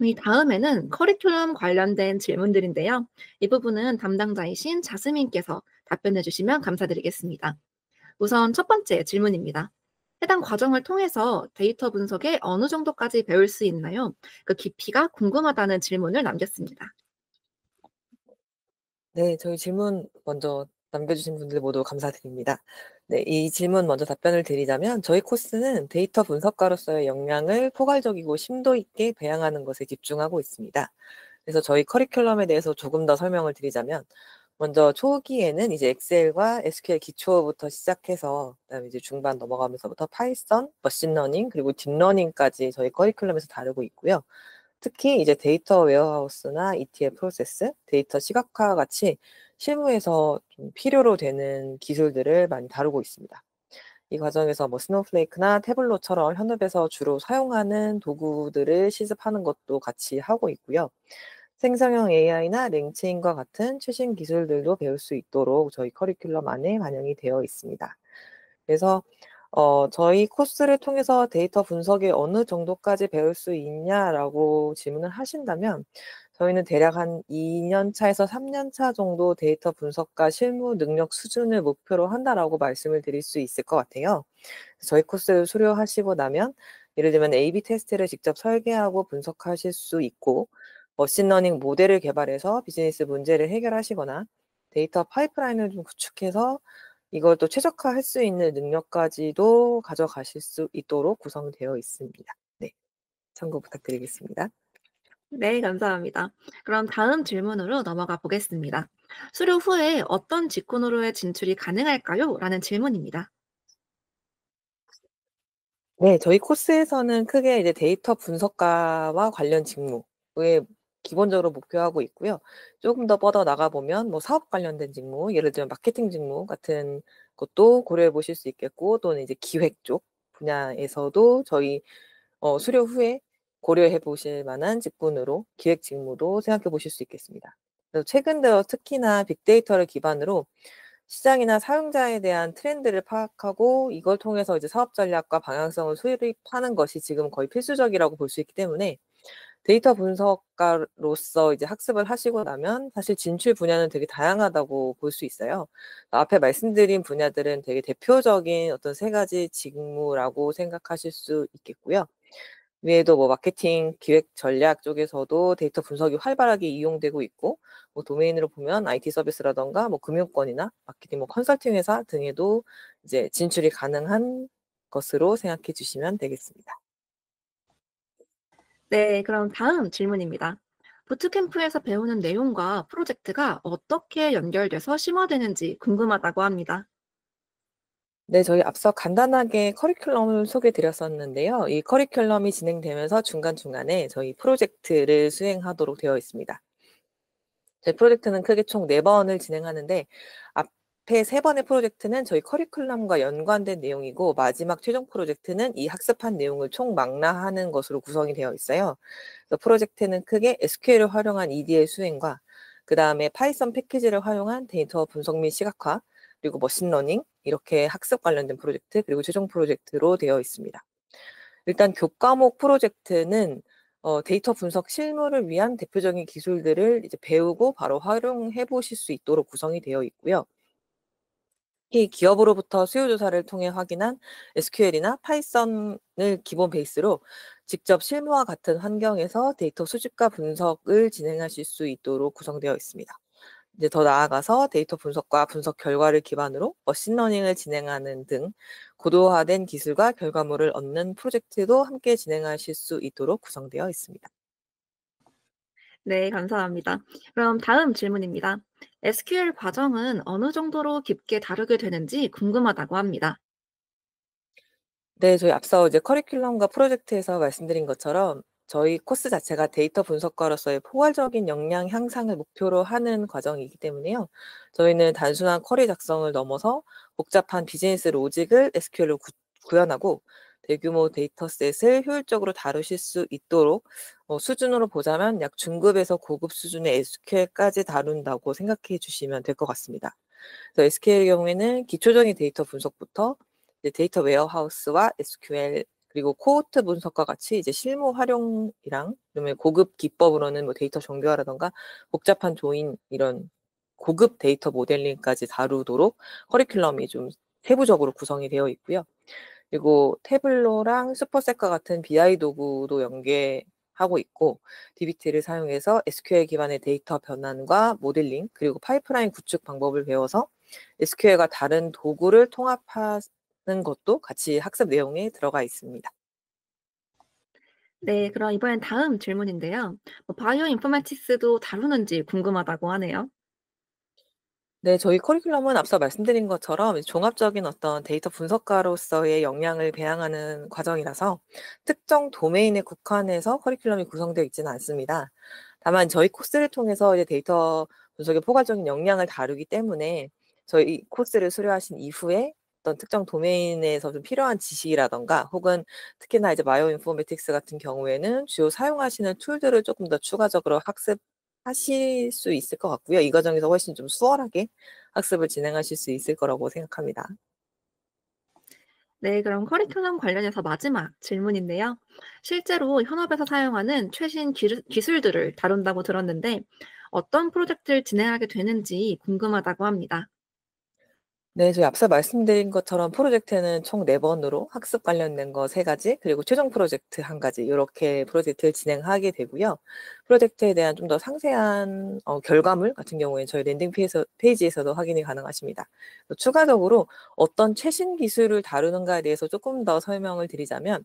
이 다음에는 커리큘럼 관련된 질문들인데요. 이 부분은 담당자이신 자스민께서 답변해 주시면 감사드리겠습니다. 우선 첫 번째 질문입니다. 해당 과정을 통해서 데이터 분석에 어느 정도까지 배울 수 있나요? 그 깊이가 궁금하다는 질문을 남겼습니다. 네, 저희 질문 먼저 남겨주신 분들 모두 감사드립니다. 네, 이 질문 먼저 답변을 드리자면 저희 코스는 데이터 분석가로서의 역량을 포괄적이고 심도 있게 배양하는 것에 집중하고 있습니다. 그래서 저희 커리큘럼에 대해서 조금 더 설명을 드리자면 먼저 초기에는 이제 엑셀과 SQL 기초부터 시작해서 그다음에 이제 중반 넘어가면서부터 파이썬, 머신러닝 그리고 딥러닝까지 저희 커리큘럼에서 다루고 있고요. 특히 이제 데이터 웨어하우스나 ETL 프로세스, 데이터 시각화와 같이 실무에서 좀 필요로 되는 기술들을 많이 다루고 있습니다. 이 과정에서 뭐 스노우플레이크나 태블로처럼 현업에서 주로 사용하는 도구들을 실습하는 것도 같이 하고 있고요. 생성형 AI나 랭체인과 같은 최신 기술들도 배울 수 있도록 저희 커리큘럼 안에 반영이 되어 있습니다. 그래서 저희 코스를 통해서 데이터 분석에 어느 정도까지 배울 수 있냐라고 질문을 하신다면 저희는 대략 한 2년 차에서 3년 차 정도 데이터 분석과 실무 능력 수준을 목표로 한다라고 말씀을 드릴 수 있을 것 같아요. 저희 코스를 수료하시고 나면 예를 들면 A/B 테스트를 직접 설계하고 분석하실 수 있고 머신러닝 모델을 개발해서 비즈니스 문제를 해결하시거나 데이터 파이프라인을 좀 구축해서 이걸 또 최적화할 수 있는 능력까지도 가져가실 수 있도록 구성되어 있습니다. 네, 참고 부탁드리겠습니다. 네, 감사합니다. 그럼 다음 질문으로 넘어가 보겠습니다. 수료 후에 어떤 직군으로의 진출이 가능할까요? 라는 질문입니다. 네, 저희 코스에서는 크게 이제 데이터 분석가와 관련 직무에 기본적으로 목표하고 있고요. 조금 더 뻗어 나가보면 뭐 사업 관련된 직무, 예를 들면 마케팅 직무 같은 것도 고려해 보실 수 있겠고, 또는 이제 기획 쪽 분야에서도 저희 수료 후에 고려해 보실 만한 직군으로 기획 직무도 생각해 보실 수 있겠습니다. 그래서 최근 들어 특히나 빅데이터를 기반으로 시장이나 사용자에 대한 트렌드를 파악하고 이걸 통해서 이제 사업 전략과 방향성을 수립하는 것이 지금 거의 필수적이라고 볼 수 있기 때문에 데이터 분석가로서 이제 학습을 하시고 나면 사실 진출 분야는 되게 다양하다고 볼 수 있어요. 앞에 말씀드린 분야들은 되게 대표적인 어떤 세 가지 직무라고 생각하실 수 있겠고요. 외에도 뭐 마케팅, 기획 전략 쪽에서도 데이터 분석이 활발하게 이용되고 있고, 뭐 도메인으로 보면 IT 서비스라던가 뭐 금융권이나 마케팅, 뭐 컨설팅 회사 등에도 이제 진출이 가능한 것으로 생각해 주시면 되겠습니다. 네, 그럼 다음 질문입니다. 부트캠프에서 배우는 내용과 프로젝트가 어떻게 연결돼서 심화되는지 궁금하다고 합니다. 네, 저희 앞서 간단하게 커리큘럼을 소개해 드렸었는데요. 이 커리큘럼이 진행되면서 중간중간에 저희 프로젝트를 수행하도록 되어 있습니다. 저희 프로젝트는 크게 총 4번을 진행하는데 앞에 3번의 프로젝트는 저희 커리큘럼과 연관된 내용이고 마지막 최종 프로젝트는 이 학습한 내용을 총망라하는 것으로 구성이 되어 있어요. 그래서 프로젝트는 크게 SQL을 활용한 EDL 수행과 그 다음에 파이썬 패키지를 활용한 데이터 분석 및 시각화 그리고 머신러닝 이렇게 학습 관련된 프로젝트 그리고 최종 프로젝트로 되어 있습니다. 일단 교과목 프로젝트는 데이터 분석 실무를 위한 대표적인 기술들을 이제 배우고 바로 활용해 보실 수 있도록 구성이 되어 있고요. 이 기업으로부터 수요 조사를 통해 확인한 SQL이나 파이썬을 기본 베이스로 직접 실무와 같은 환경에서 데이터 수집과 분석을 진행하실 수 있도록 구성되어 있습니다. 이제 더 나아가서 데이터 분석과 분석 결과를 기반으로 머신러닝을 진행하는 등 고도화된 기술과 결과물을 얻는 프로젝트도 함께 진행하실 수 있도록 구성되어 있습니다. 네, 감사합니다. 그럼 다음 질문입니다. SQL 과정은 어느 정도로 깊게 다루게 되는지 궁금하다고 합니다. 네, 저희 앞서 이제 커리큘럼과 프로젝트에서 말씀드린 것처럼 저희 코스 자체가 데이터 분석가로서의 포괄적인 역량 향상을 목표로 하는 과정이기 때문에요. 저희는 단순한 쿼리 작성을 넘어서 복잡한 비즈니스 로직을 SQL로 구현하고 대규모 데이터셋을 효율적으로 다루실 수 있도록 수준으로 보자면 약 중급에서 고급 수준의 SQL까지 다룬다고 생각해 주시면 될 것 같습니다. 그래서 SQL의 경우에는 기초적인 데이터 분석부터 이제 데이터 웨어하우스와 SQL 그리고 코호트 분석과 같이 이제 실무 활용이랑 그러면 고급 기법으로는 뭐 데이터 정교화라던가 복잡한 조인 이런 고급 데이터 모델링까지 다루도록 커리큘럼이 좀 세부적으로 구성이 되어 있고요. 그리고 태블로랑 슈퍼셋과 같은 BI 도구도 연계하고 있고 DBT를 사용해서 SQL 기반의 데이터 변환과 모델링 그리고 파이프라인 구축 방법을 배워서 SQL과 다른 도구를 통합하는 것도 같이 학습 내용에 들어가 있습니다. 네, 그럼 이번엔 다음 질문인데요. 바이오 인포메틱스도 다루는지 궁금하다고 하네요. 네, 저희 커리큘럼은 앞서 말씀드린 것처럼 종합적인 어떤 데이터 분석가로서의 역량을 배양하는 과정이라서 특정 도메인에 국한해서 커리큘럼이 구성되어 있지는 않습니다. 다만 저희 코스를 통해서 이제 데이터 분석의 포괄적인 역량을 다루기 때문에 저희 코스를 수료하신 이후에 어떤 특정 도메인에서 좀 필요한 지식이라던가 혹은 특히나 이제 바이오 인포메틱스 같은 경우에는 주요 사용하시는 툴들을 조금 더 추가적으로 학습하실 수 있을 것 같고요. 이 과정에서 훨씬 좀 수월하게 학습을 진행하실 수 있을 거라고 생각합니다. 네, 그럼 커리큘럼 관련해서 마지막 질문인데요. 실제로 현업에서 사용하는 최신 기술들을 다룬다고 들었는데 어떤 프로젝트를 진행하게 되는지 궁금하다고 합니다. 네, 저희 앞서 말씀드린 것처럼 프로젝트는 총 4번으로 학습 관련된 거 3가지, 그리고 최종 프로젝트 1가지, 이렇게 프로젝트를 진행하게 되고요. 프로젝트에 대한 좀 더 상세한 결과물 같은 경우에 저희 랜딩 페이지에서도 확인이 가능하십니다. 추가적으로 어떤 최신 기술을 다루는가에 대해서 조금 더 설명을 드리자면,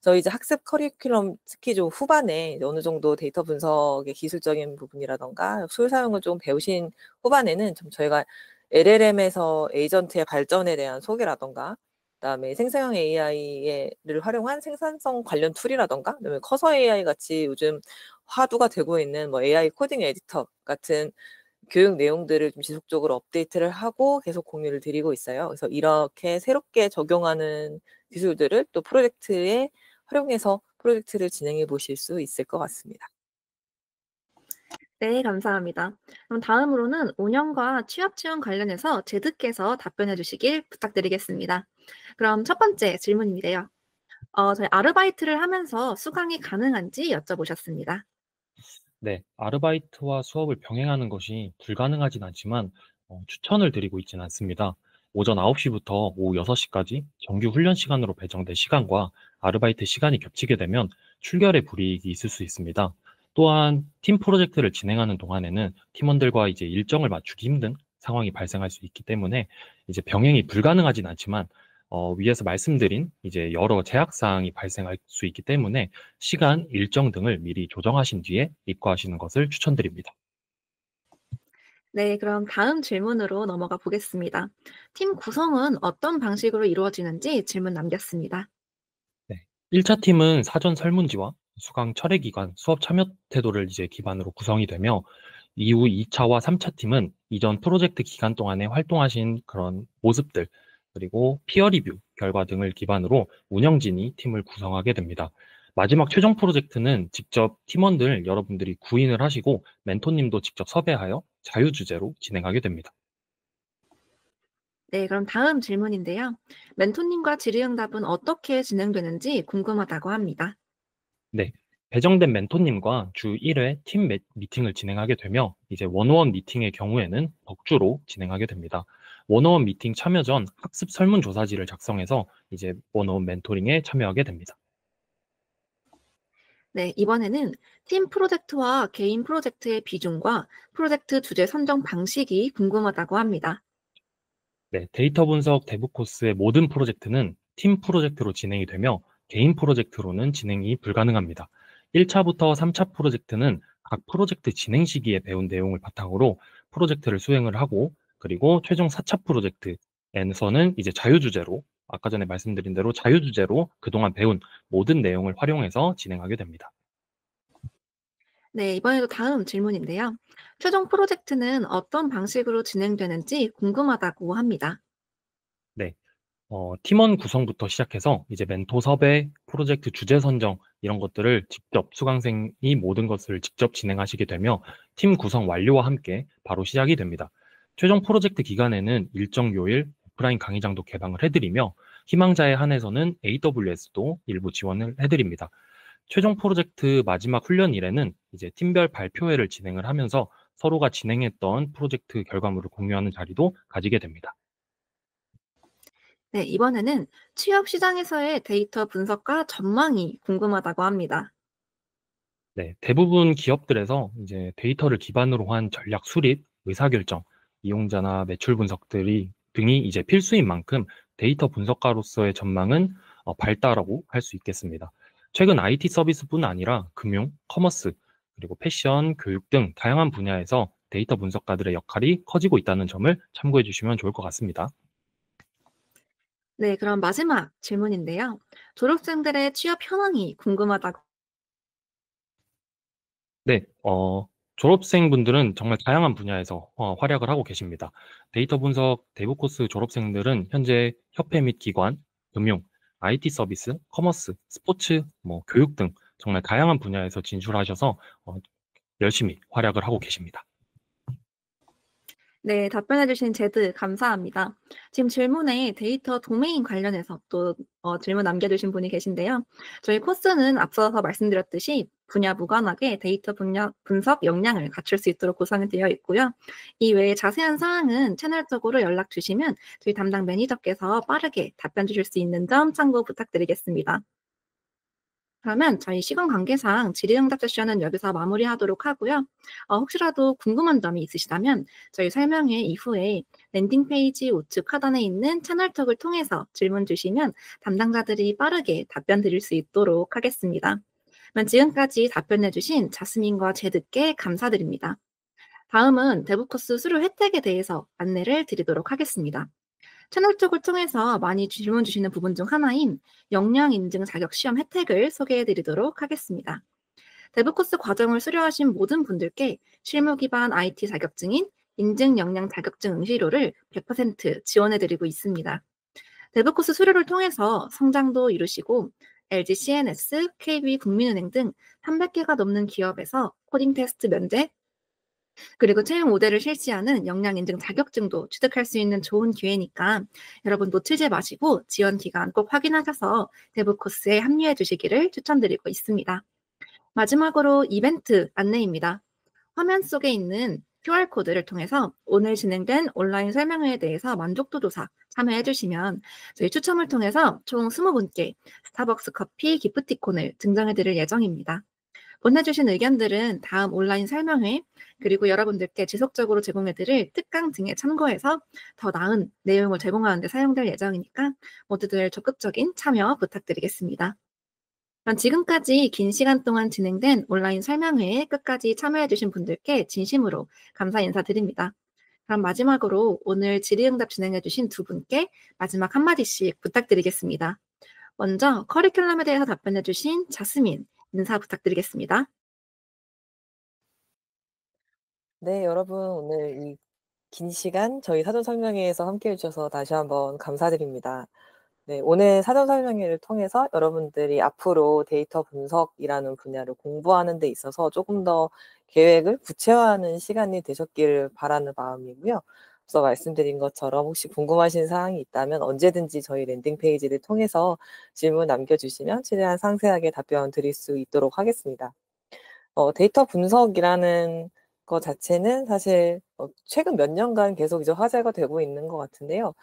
저희 이제 학습 커리큘럼 특히 좀 후반에 어느 정도 데이터 분석의 기술적인 부분이라던가 툴 사용을 좀 배우신 후반에는 좀 저희가 LLM에서 에이전트의 발전에 대한 소개라던가 그다음에 생성형 AI를 활용한 생산성 관련 툴이라던가 그다음에 커서 AI 같이 요즘 화두가 되고 있는 뭐 AI 코딩 에디터 같은 교육 내용들을 좀 지속적으로 업데이트를 하고 계속 공유를 드리고 있어요. 그래서 이렇게 새롭게 적용하는 기술들을 또 프로젝트에 활용해서 프로젝트를 진행해 보실 수 있을 것 같습니다. 네, 감사합니다. 그럼 다음으로는 운영과 취업 지원 관련해서 제드께서 답변해 주시길 부탁드리겠습니다. 그럼 첫 번째 질문인데요. 저희 아르바이트를 하면서 수강이 가능한지 여쭤보셨습니다. 네, 아르바이트와 수업을 병행하는 것이 불가능하진 않지만 추천을 드리고 있지는 않습니다. 오전 9시부터 오후 6시까지 정규 훈련 시간으로 배정된 시간과 아르바이트 시간이 겹치게 되면 출결의 불이익이 있을 수 있습니다. 또한 팀 프로젝트를 진행하는 동안에는 팀원들과 이제 일정을 맞추기 힘든 상황이 발생할 수 있기 때문에 이제 병행이 불가능하진 않지만 위에서 말씀드린 이제 여러 제약 사항이 발생할 수 있기 때문에 시간, 일정 등을 미리 조정하신 뒤에 입과하시는 것을 추천드립니다. 네, 그럼 다음 질문으로 넘어가 보겠습니다. 팀 구성은 어떤 방식으로 이루어지는지 질문 남겼습니다. 네. 1차 팀은 사전 설문지와 수강 철회 기간, 수업 참여 태도를 이제 기반으로 구성이 되며 이후 2차와 3차 팀은 이전 프로젝트 기간 동안에 활동하신 그런 모습들 그리고 피어 리뷰 결과 등을 기반으로 운영진이 팀을 구성하게 됩니다. 마지막 최종 프로젝트는 직접 팀원들 여러분들이 구인을 하시고 멘토님도 직접 섭외하여 자유주제로 진행하게 됩니다. 네, 그럼 다음 질문인데요. 멘토님과 질의응답은 어떻게 진행되는지 궁금하다고 합니다. 네. 배정된 멘토님과 주 1회 팀 미팅을 진행하게 되며 이제 원어원 미팅의 경우에는 덕주로 진행하게 됩니다. 원어원 미팅 참여 전 학습 설문조사지를 작성해서 이제 원어원 멘토링에 참여하게 됩니다. 네, 이번에는 팀 프로젝트와 개인 프로젝트의 비중과 프로젝트 주제 선정 방식이 궁금하다고 합니다. 네, 데이터 분석 대부 코스의 모든 프로젝트는 팀 프로젝트로 진행이 되며 개인 프로젝트로는 진행이 불가능합니다. 1차부터 3차 프로젝트는 각 프로젝트 진행 시기에 배운 내용을 바탕으로 프로젝트를 수행을 하고 그리고 최종 4차 프로젝트에서는 이제 자유주제로 아까 전에 말씀드린 대로 자유주제로 그동안 배운 모든 내용을 활용해서 진행하게 됩니다. 네, 이번에도 다음 질문인데요. 최종 프로젝트는 어떤 방식으로 진행되는지 궁금하다고 합니다. 네. 팀원 구성부터 시작해서 이제 멘토 섭외, 프로젝트 주제 선정 이런 것들을 직접 수강생이 모든 것을 직접 진행하시게 되며 팀 구성 완료와 함께 바로 시작이 됩니다. 최종 프로젝트 기간에는 일정 요일 오프라인 강의장도 개방을 해드리며 희망자에 한해서는 AWS도 일부 지원을 해드립니다. 최종 프로젝트 마지막 훈련일에는 이제 팀별 발표회를 진행을 하면서 서로가 진행했던 프로젝트 결과물을 공유하는 자리도 가지게 됩니다. 네, 이번에는 취업 시장에서의 데이터 분석과 전망이 궁금하다고 합니다. 네, 대부분 기업들에서 이제 데이터를 기반으로 한 전략 수립, 의사결정, 이용자나 매출 등이 이제 필수인 만큼 데이터 분석가로서의 전망은 밝다라고 할 수 있겠습니다. 최근 IT 서비스뿐 아니라 금융, 커머스, 그리고 패션, 교육 등 다양한 분야에서 데이터 분석가들의 역할이 커지고 있다는 점을 참고해 주시면 좋을 것 같습니다. 네, 그럼 마지막 질문인데요. 졸업생들의 취업 현황이 궁금하다고. 네, 졸업생분들은 정말 다양한 분야에서 활약을 하고 계십니다. 데이터 분석 대부 코스 졸업생들은 현재 협회 및 기관, 금융, IT 서비스, 커머스, 스포츠, 교육 등 정말 다양한 분야에서 진출하셔서 열심히 활약을 하고 계십니다. 네, 답변해주신 제드 감사합니다. 지금 질문에 데이터 도메인 관련해서 또 질문 남겨주신 분이 계신데요. 저희 코스는 앞서서 말씀드렸듯이 분야 무관하게 데이터 분석 역량을 갖출 수 있도록 구성이 되어 있고요. 이 외에 자세한 사항은 채널적으로 연락 주시면 저희 담당 매니저께서 빠르게 답변 주실 수 있는 점 참고 부탁드리겠습니다. 그러면 저희 시간 관계상 질의응답 세션은 여기서 마무리하도록 하고요. 혹시라도 궁금한 점이 있으시다면 저희 설명회 이후에 랜딩 페이지 우측 하단에 있는 채널톡을 통해서 질문 주시면 담당자들이 빠르게 답변 드릴 수 있도록 하겠습니다. 그럼 지금까지 답변해 주신 자스민과 제드께 감사드립니다. 다음은 데브코스 수료 혜택에 대해서 안내를 드리도록 하겠습니다. 채널 쪽을 통해서 많이 질문 주시는 부분 중 하나인 역량 인증 자격 시험 혜택을 소개해 드리도록 하겠습니다. 데브코스 과정을 수료하신 모든 분들께 실무 기반 IT 자격증인 인증 역량 자격증 응시료를 100% 지원해 드리고 있습니다. 데브코스 수료를 통해서 성장도 이루시고 LG CNS, KB 국민은행 등 300개가 넘는 기업에서 코딩 테스트 면제, 그리고 채용 5대를 실시하는 역량 인증 자격증도 취득할 수 있는 좋은 기회니까 여러분 놓치지 마시고 지원 기간 꼭 확인하셔서 대부 코스에 합류해 주시기를 추천드리고 있습니다. 마지막으로 이벤트 안내입니다. 화면 속에 있는 QR코드를 통해서 오늘 진행된 온라인 설명회에 대해서 만족도 조사 참여해 주시면 저희 추첨을 통해서 총 20분께 스타벅스 커피 기프티콘을 증정해 드릴 예정입니다. 보내주신 의견들은 다음 온라인 설명회 그리고 여러분들께 지속적으로 제공해드릴 특강 등에 참고해서 더 나은 내용을 제공하는 데 사용될 예정이니까 모두들 적극적인 참여 부탁드리겠습니다. 그럼 지금까지 긴 시간 동안 진행된 온라인 설명회에 끝까지 참여해주신 분들께 진심으로 감사 인사드립니다. 그럼 마지막으로 오늘 질의응답 진행해주신 두 분께 마지막 한마디씩 부탁드리겠습니다. 먼저 커리큘럼에 대해서 답변해주신 자스민 인사 부탁드리겠습니다. 네, 여러분 오늘 이 긴 시간 저희 사전 설명회에서 함께 해주셔서 다시 한번 감사드립니다. 네, 오늘 사전 설명회를 통해서 여러분들이 앞으로 데이터 분석이라는 분야를 공부하는 데 있어서 조금 더 계획을 구체화하는 시간이 되셨기를 바라는 마음이고요. 앞서 말씀드린 것처럼 혹시 궁금하신 사항이 있다면 언제든지 저희 랜딩 페이지를 통해서 질문 남겨주시면 최대한 상세하게 답변 드릴 수 있도록 하겠습니다. 데이터 분석이라는 것 자체는 사실 최근 몇 년간 계속 이제 화제가 되고 있는 것 같은데요.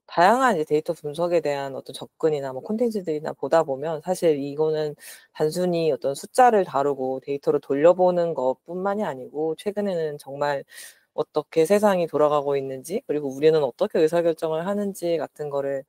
다양한 이제 데이터 분석에 대한 어떤 접근이나 콘텐츠들이나 보다 보면 사실 이거는 단순히 어떤 숫자를 다루고 데이터를 돌려보는 것뿐만이 아니고 최근에는 정말 어떻게 세상이 돌아가고 있는지 그리고 우리는 어떻게 의사결정을 하는지 같은 거를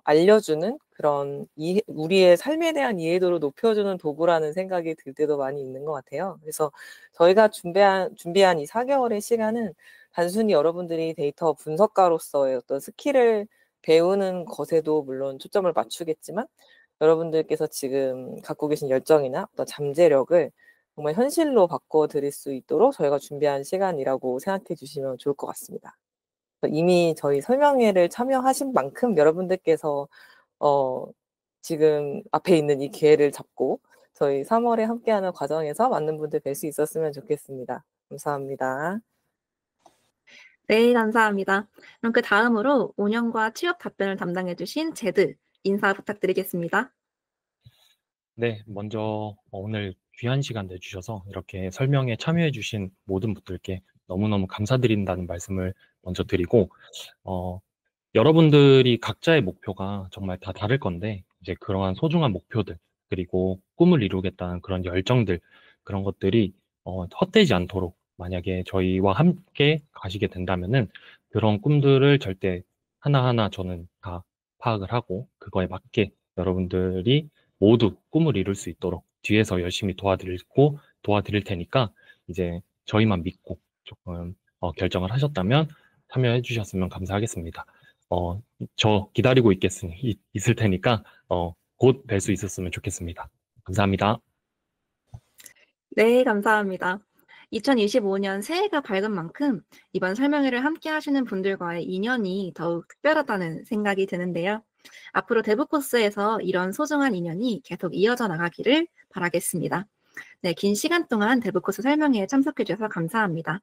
알려주는 그런 우리의 삶에 대한 이해도를 높여주는 도구라는 생각이 들 때도 많이 있는 것 같아요. 그래서 저희가 준비한 이 4개월의 시간은 단순히 여러분들이 데이터 분석가로서의 어떤 스킬을 배우는 것에도 물론 초점을 맞추겠지만 여러분들께서 지금 갖고 계신 열정이나 어떤 잠재력을 정말 현실로 바꿔드릴 수 있도록 저희가 준비한 시간이라고 생각해 주시면 좋을 것 같습니다. 이미 저희 설명회를 참여하신 만큼 여러분들께서 지금 앞에 있는 이 기회를 잡고 저희 3월에 함께하는 과정에서 많은 분들 뵐 수 있었으면 좋겠습니다. 감사합니다. 네, 감사합니다. 그럼 그 다음으로 운영과 취업 답변을 담당해 주신 제드 인사 부탁드리겠습니다. 네, 먼저 오늘 귀한 시간 내주셔서 이렇게 설명에 참여해 주신 모든 분들께 너무너무 감사드린다는 말씀을 먼저 드리고, 여러분들이 각자의 목표가 정말 다 다를 건데, 이제 그러한 소중한 목표들, 그리고 꿈을 이루겠다는 그런 열정들, 그런 것들이 헛되지 않도록 만약에 저희와 함께 가시게 된다면은 그런 꿈들을 절대 하나하나 저는 다 파악을 하고 그거에 맞게 여러분들이 모두 꿈을 이룰 수 있도록 뒤에서 열심히 도와드릴 테니까 이제 저희만 믿고 조금 결정을 하셨다면 참여해 주셨으면 감사하겠습니다. 저 기다리고 있을 테니까 곧 뵐 수 있었으면 좋겠습니다. 감사합니다. 네, 감사합니다. 2025년 새해가 밝은 만큼 이번 설명회를 함께 하시는 분들과의 인연이 더욱 특별하다는 생각이 드는데요. 앞으로 대부 코스에서 이런 소중한 인연이 계속 이어져 나가기를 바라겠습니다. 네, 긴 시간 동안 대부 코스 설명회에 참석해 주셔서 감사합니다.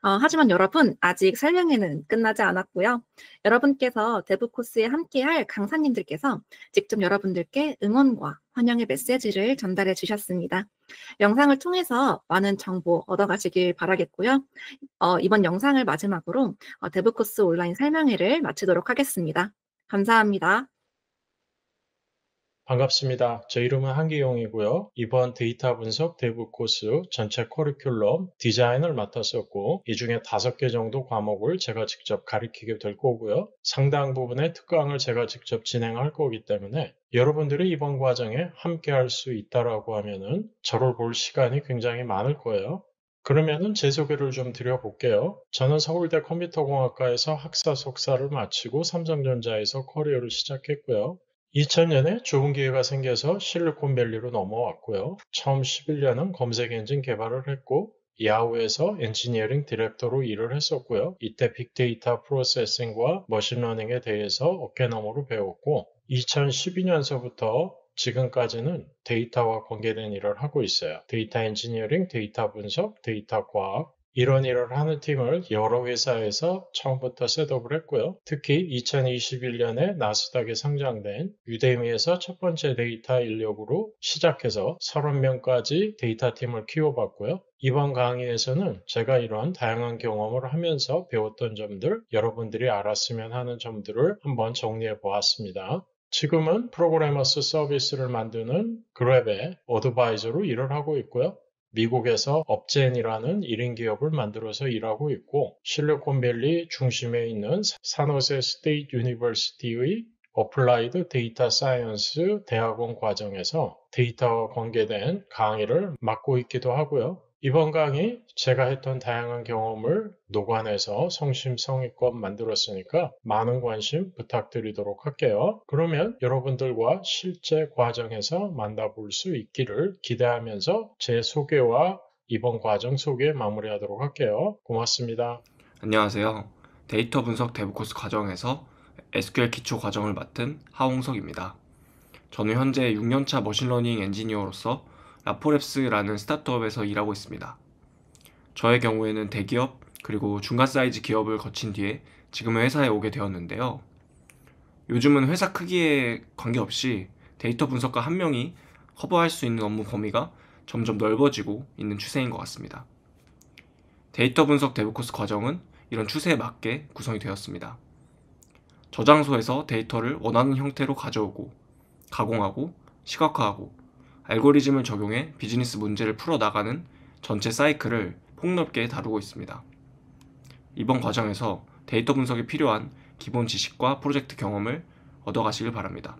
하지만 여러분, 아직 설명회는 끝나지 않았고요. 여러분께서 대부 코스에 함께할 강사님들께서 직접 여러분들께 응원과 환영의 메시지를 전달해 주셨습니다. 영상을 통해서 많은 정보 얻어가시길 바라겠고요. 이번 영상을 마지막으로 대부 코스 온라인 설명회를 마치도록 하겠습니다. 감사합니다. 반갑습니다. 제 이름은 한기용이고요. 이번 데이터 분석 대부 코스 전체 커리큘럼 디자인을 맡았었고 이 중에 5개 정도 과목을 제가 직접 가르치게 될 거고요. 상당 부분의 특강을 제가 직접 진행할 거기 때문에 여러분들이 이번 과정에 함께 할 수 있다라고 하면은 저를 볼 시간이 굉장히 많을 거예요. 그러면은 제 소개를 좀 드려볼게요. 저는 서울대 컴퓨터공학과에서 학사 석사를 마치고 삼성전자에서 커리어를 시작했고요. 2000년에 좋은 기회가 생겨서 실리콘밸리로 넘어왔고요. 처음 11년은 검색 엔진 개발을 했고 야후에서 엔지니어링 디렉터로 일을 했었고요. 이때 빅데이터 프로세싱과 머신러닝에 대해서 어깨너머로 배웠고 2012년서부터 지금까지는 데이터와 관계된 일을 하고 있어요. 데이터 엔지니어링, 데이터 분석, 데이터 과학 이런 일을 하는 팀을 여러 회사에서 처음부터 셋업을 했고요. 특히 2021년에 나스닥에 상장된 유데미에서 첫 번째 데이터 인력으로 시작해서 30명까지 데이터 팀을 키워봤고요. 이번 강의에서는 제가 이런 다양한 경험을 하면서 배웠던 점들, 여러분들이 알았으면 하는 점들을 한번 정리해 보았습니다. 지금은 프로그래머스 서비스를 만드는 그랩의 어드바이저로 일을 하고 있고요. 미국에서 업젠이라는 1인 기업을 만들어서 일하고 있고 실리콘밸리 중심에 있는 산호세 스테이트 유니버시티의 어플라이드 데이터 사이언스 대학원 과정에서 데이터와 관계된 강의를 맡고 있기도 하고요. 이번 강의 제가 했던 다양한 경험을 녹아내서 성심성의껏 만들었으니까 많은 관심 부탁드리도록 할게요. 그러면 여러분들과 실제 과정에서 만나볼 수 있기를 기대하면서 제 소개와 이번 과정 소개 마무리하도록 할게요. 고맙습니다. 안녕하세요. 데이터 분석 대부 코스 과정에서 SQL 기초 과정을 맡은 하홍석입니다. 저는 현재 6년차 머신러닝 엔지니어로서 라포랩스라는 스타트업에서 일하고 있습니다. 저의 경우에는 대기업 그리고 중간 사이즈 기업을 거친 뒤에 지금의 회사에 오게 되었는데요. 요즘은 회사 크기에 관계없이 데이터 분석가 한 명이 커버할 수 있는 업무 범위가 점점 넓어지고 있는 추세인 것 같습니다. 데이터 분석 대부 코스 과정은 이런 추세에 맞게 구성이 되었습니다. 저장소에서 데이터를 원하는 형태로 가져오고 가공하고 시각화하고 알고리즘을 적용해 비즈니스 문제를 풀어나가는 전체 사이클을 폭넓게 다루고 있습니다. 이번 과정에서 데이터 분석에 필요한 기본 지식과 프로젝트 경험을 얻어가시길 바랍니다.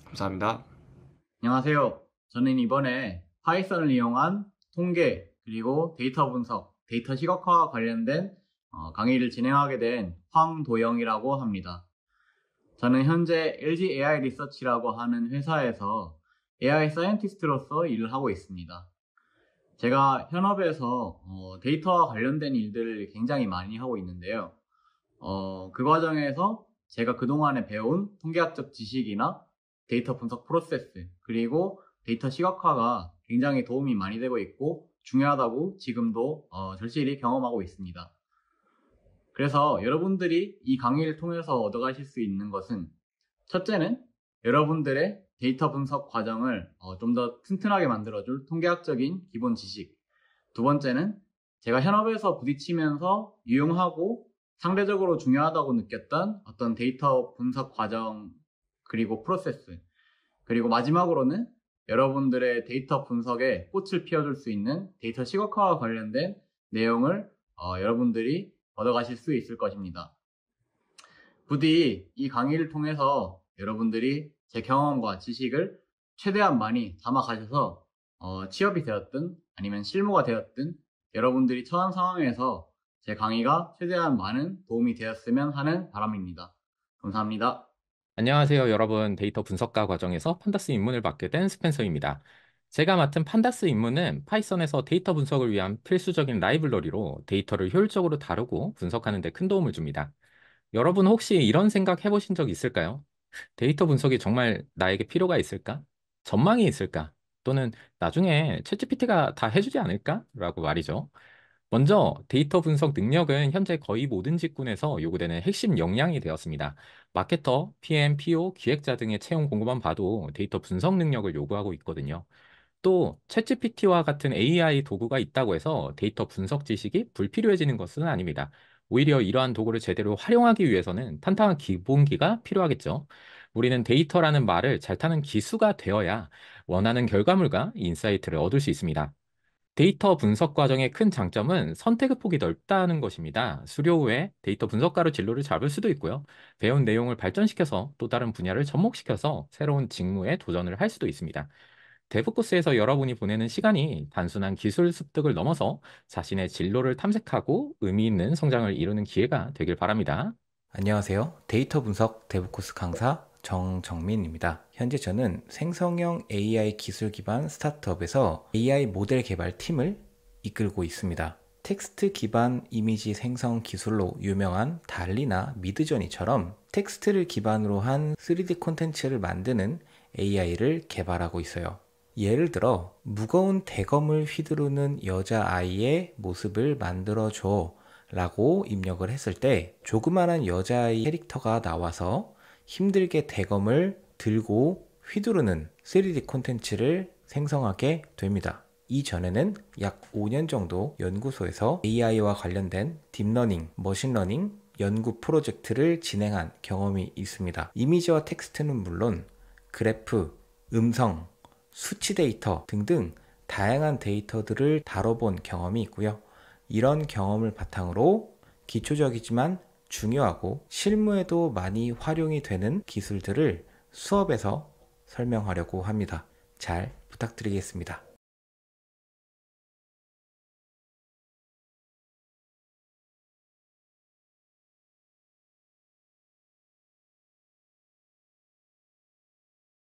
감사합니다. 안녕하세요. 저는 이번에 파이썬을 이용한 통계 그리고 데이터 분석, 데이터 시각화와 관련된 강의를 진행하게 된 황도영이라고 합니다. 저는 현재 LG AI 리서치라고 하는 회사에서 AI 사이언티스트로서 일을 하고 있습니다. 제가 현업에서 데이터와 관련된 일들을 굉장히 많이 하고 있는데요. 그 과정에서 제가 그동안에 배운 통계학적 지식이나 데이터 분석 프로세스, 그리고 데이터 시각화가 굉장히 도움이 많이 되고 있고 중요하다고 지금도 절실히 경험하고 있습니다. 그래서 여러분들이 이 강의를 통해서 얻어가실 수 있는 것은, 첫째는 여러분들의 데이터 분석 과정을 좀 더 튼튼하게 만들어줄 통계학적인 기본 지식, 두 번째는 제가 현업에서 부딪히면서 유용하고 상대적으로 중요하다고 느꼈던 어떤 데이터 분석 과정 그리고 프로세스, 그리고 마지막으로는 여러분들의 데이터 분석에 꽃을 피워줄 수 있는 데이터 시각화와 관련된 내용을 여러분들이 얻어가실 수 있을 것입니다. 부디 이 강의를 통해서 여러분들이 제 경험과 지식을 최대한 많이 담아가셔서 취업이 되었든 아니면 실무가 되었든 여러분들이 처한 상황에서 제 강의가 최대한 많은 도움이 되었으면 하는 바람입니다. 감사합니다. 안녕하세요, 여러분. 데이터 분석가 과정에서 판다스 입문을 맡게 된 스펜서입니다. 제가 맡은 판다스 입문은 파이썬에서 데이터 분석을 위한 필수적인 라이브러리로 데이터를 효율적으로 다루고 분석하는 데 큰 도움을 줍니다. 여러분 혹시 이런 생각 해보신 적 있을까요? 데이터 분석이 정말 나에게 필요가 있을까? 전망이 있을까? 또는 나중에 챗GPT가 다 해주지 않을까? 라고 말이죠. 먼저 데이터 분석 능력은 현재 거의 모든 직군에서 요구되는 핵심 역량이 되었습니다. 마케터, PM, PO, 기획자 등의 채용 공고만 봐도 데이터 분석 능력을 요구하고 있거든요. 또 챗GPT와 같은 AI 도구가 있다고 해서 데이터 분석 지식이 불필요해지는 것은 아닙니다. 오히려 이러한 도구를 제대로 활용하기 위해서는 탄탄한 기본기가 필요하겠죠. 우리는 데이터라는 말을 잘 타는 기수가 되어야 원하는 결과물과 인사이트를 얻을 수 있습니다. 데이터 분석 과정의 큰 장점은 선택의 폭이 넓다는 것입니다. 수료 후에 데이터 분석가로 진로를 잡을 수도 있고요. 배운 내용을 발전시켜서 또 다른 분야를 접목시켜서 새로운 직무에 도전을 할 수도 있습니다. 데브 코스에서 여러분이 보내는 시간이 단순한 기술 습득을 넘어서 자신의 진로를 탐색하고 의미 있는 성장을 이루는 기회가 되길 바랍니다. 안녕하세요. 데이터 분석 데브 코스 강사 정정민입니다. 현재 저는 생성형 AI 기술 기반 스타트업에서 AI 모델 개발 팀을 이끌고 있습니다. 텍스트 기반 이미지 생성 기술로 유명한 달리나 미드저니처럼 텍스트를 기반으로 한 3D 콘텐츠를 만드는 AI를 개발하고 있어요. 예를 들어 무거운 대검을 휘두르는 여자아이의 모습을 만들어줘 라고 입력을 했을 때 조그마한 여자아이 캐릭터가 나와서 힘들게 대검을 들고 휘두르는 3D 콘텐츠를 생성하게 됩니다. 이전에는 약 5년 정도 연구소에서 AI와 관련된 딥러닝, 머신러닝 연구 프로젝트를 진행한 경험이 있습니다. 이미지와 텍스트는 물론 그래프, 음성, 수치 데이터 등등 다양한 데이터들을 다뤄본 경험이 있고요. 이런 경험을 바탕으로 기초적이지만 중요하고 실무에도 많이 활용이 되는 기술들을 수업에서 설명하려고 합니다. 잘 부탁드리겠습니다.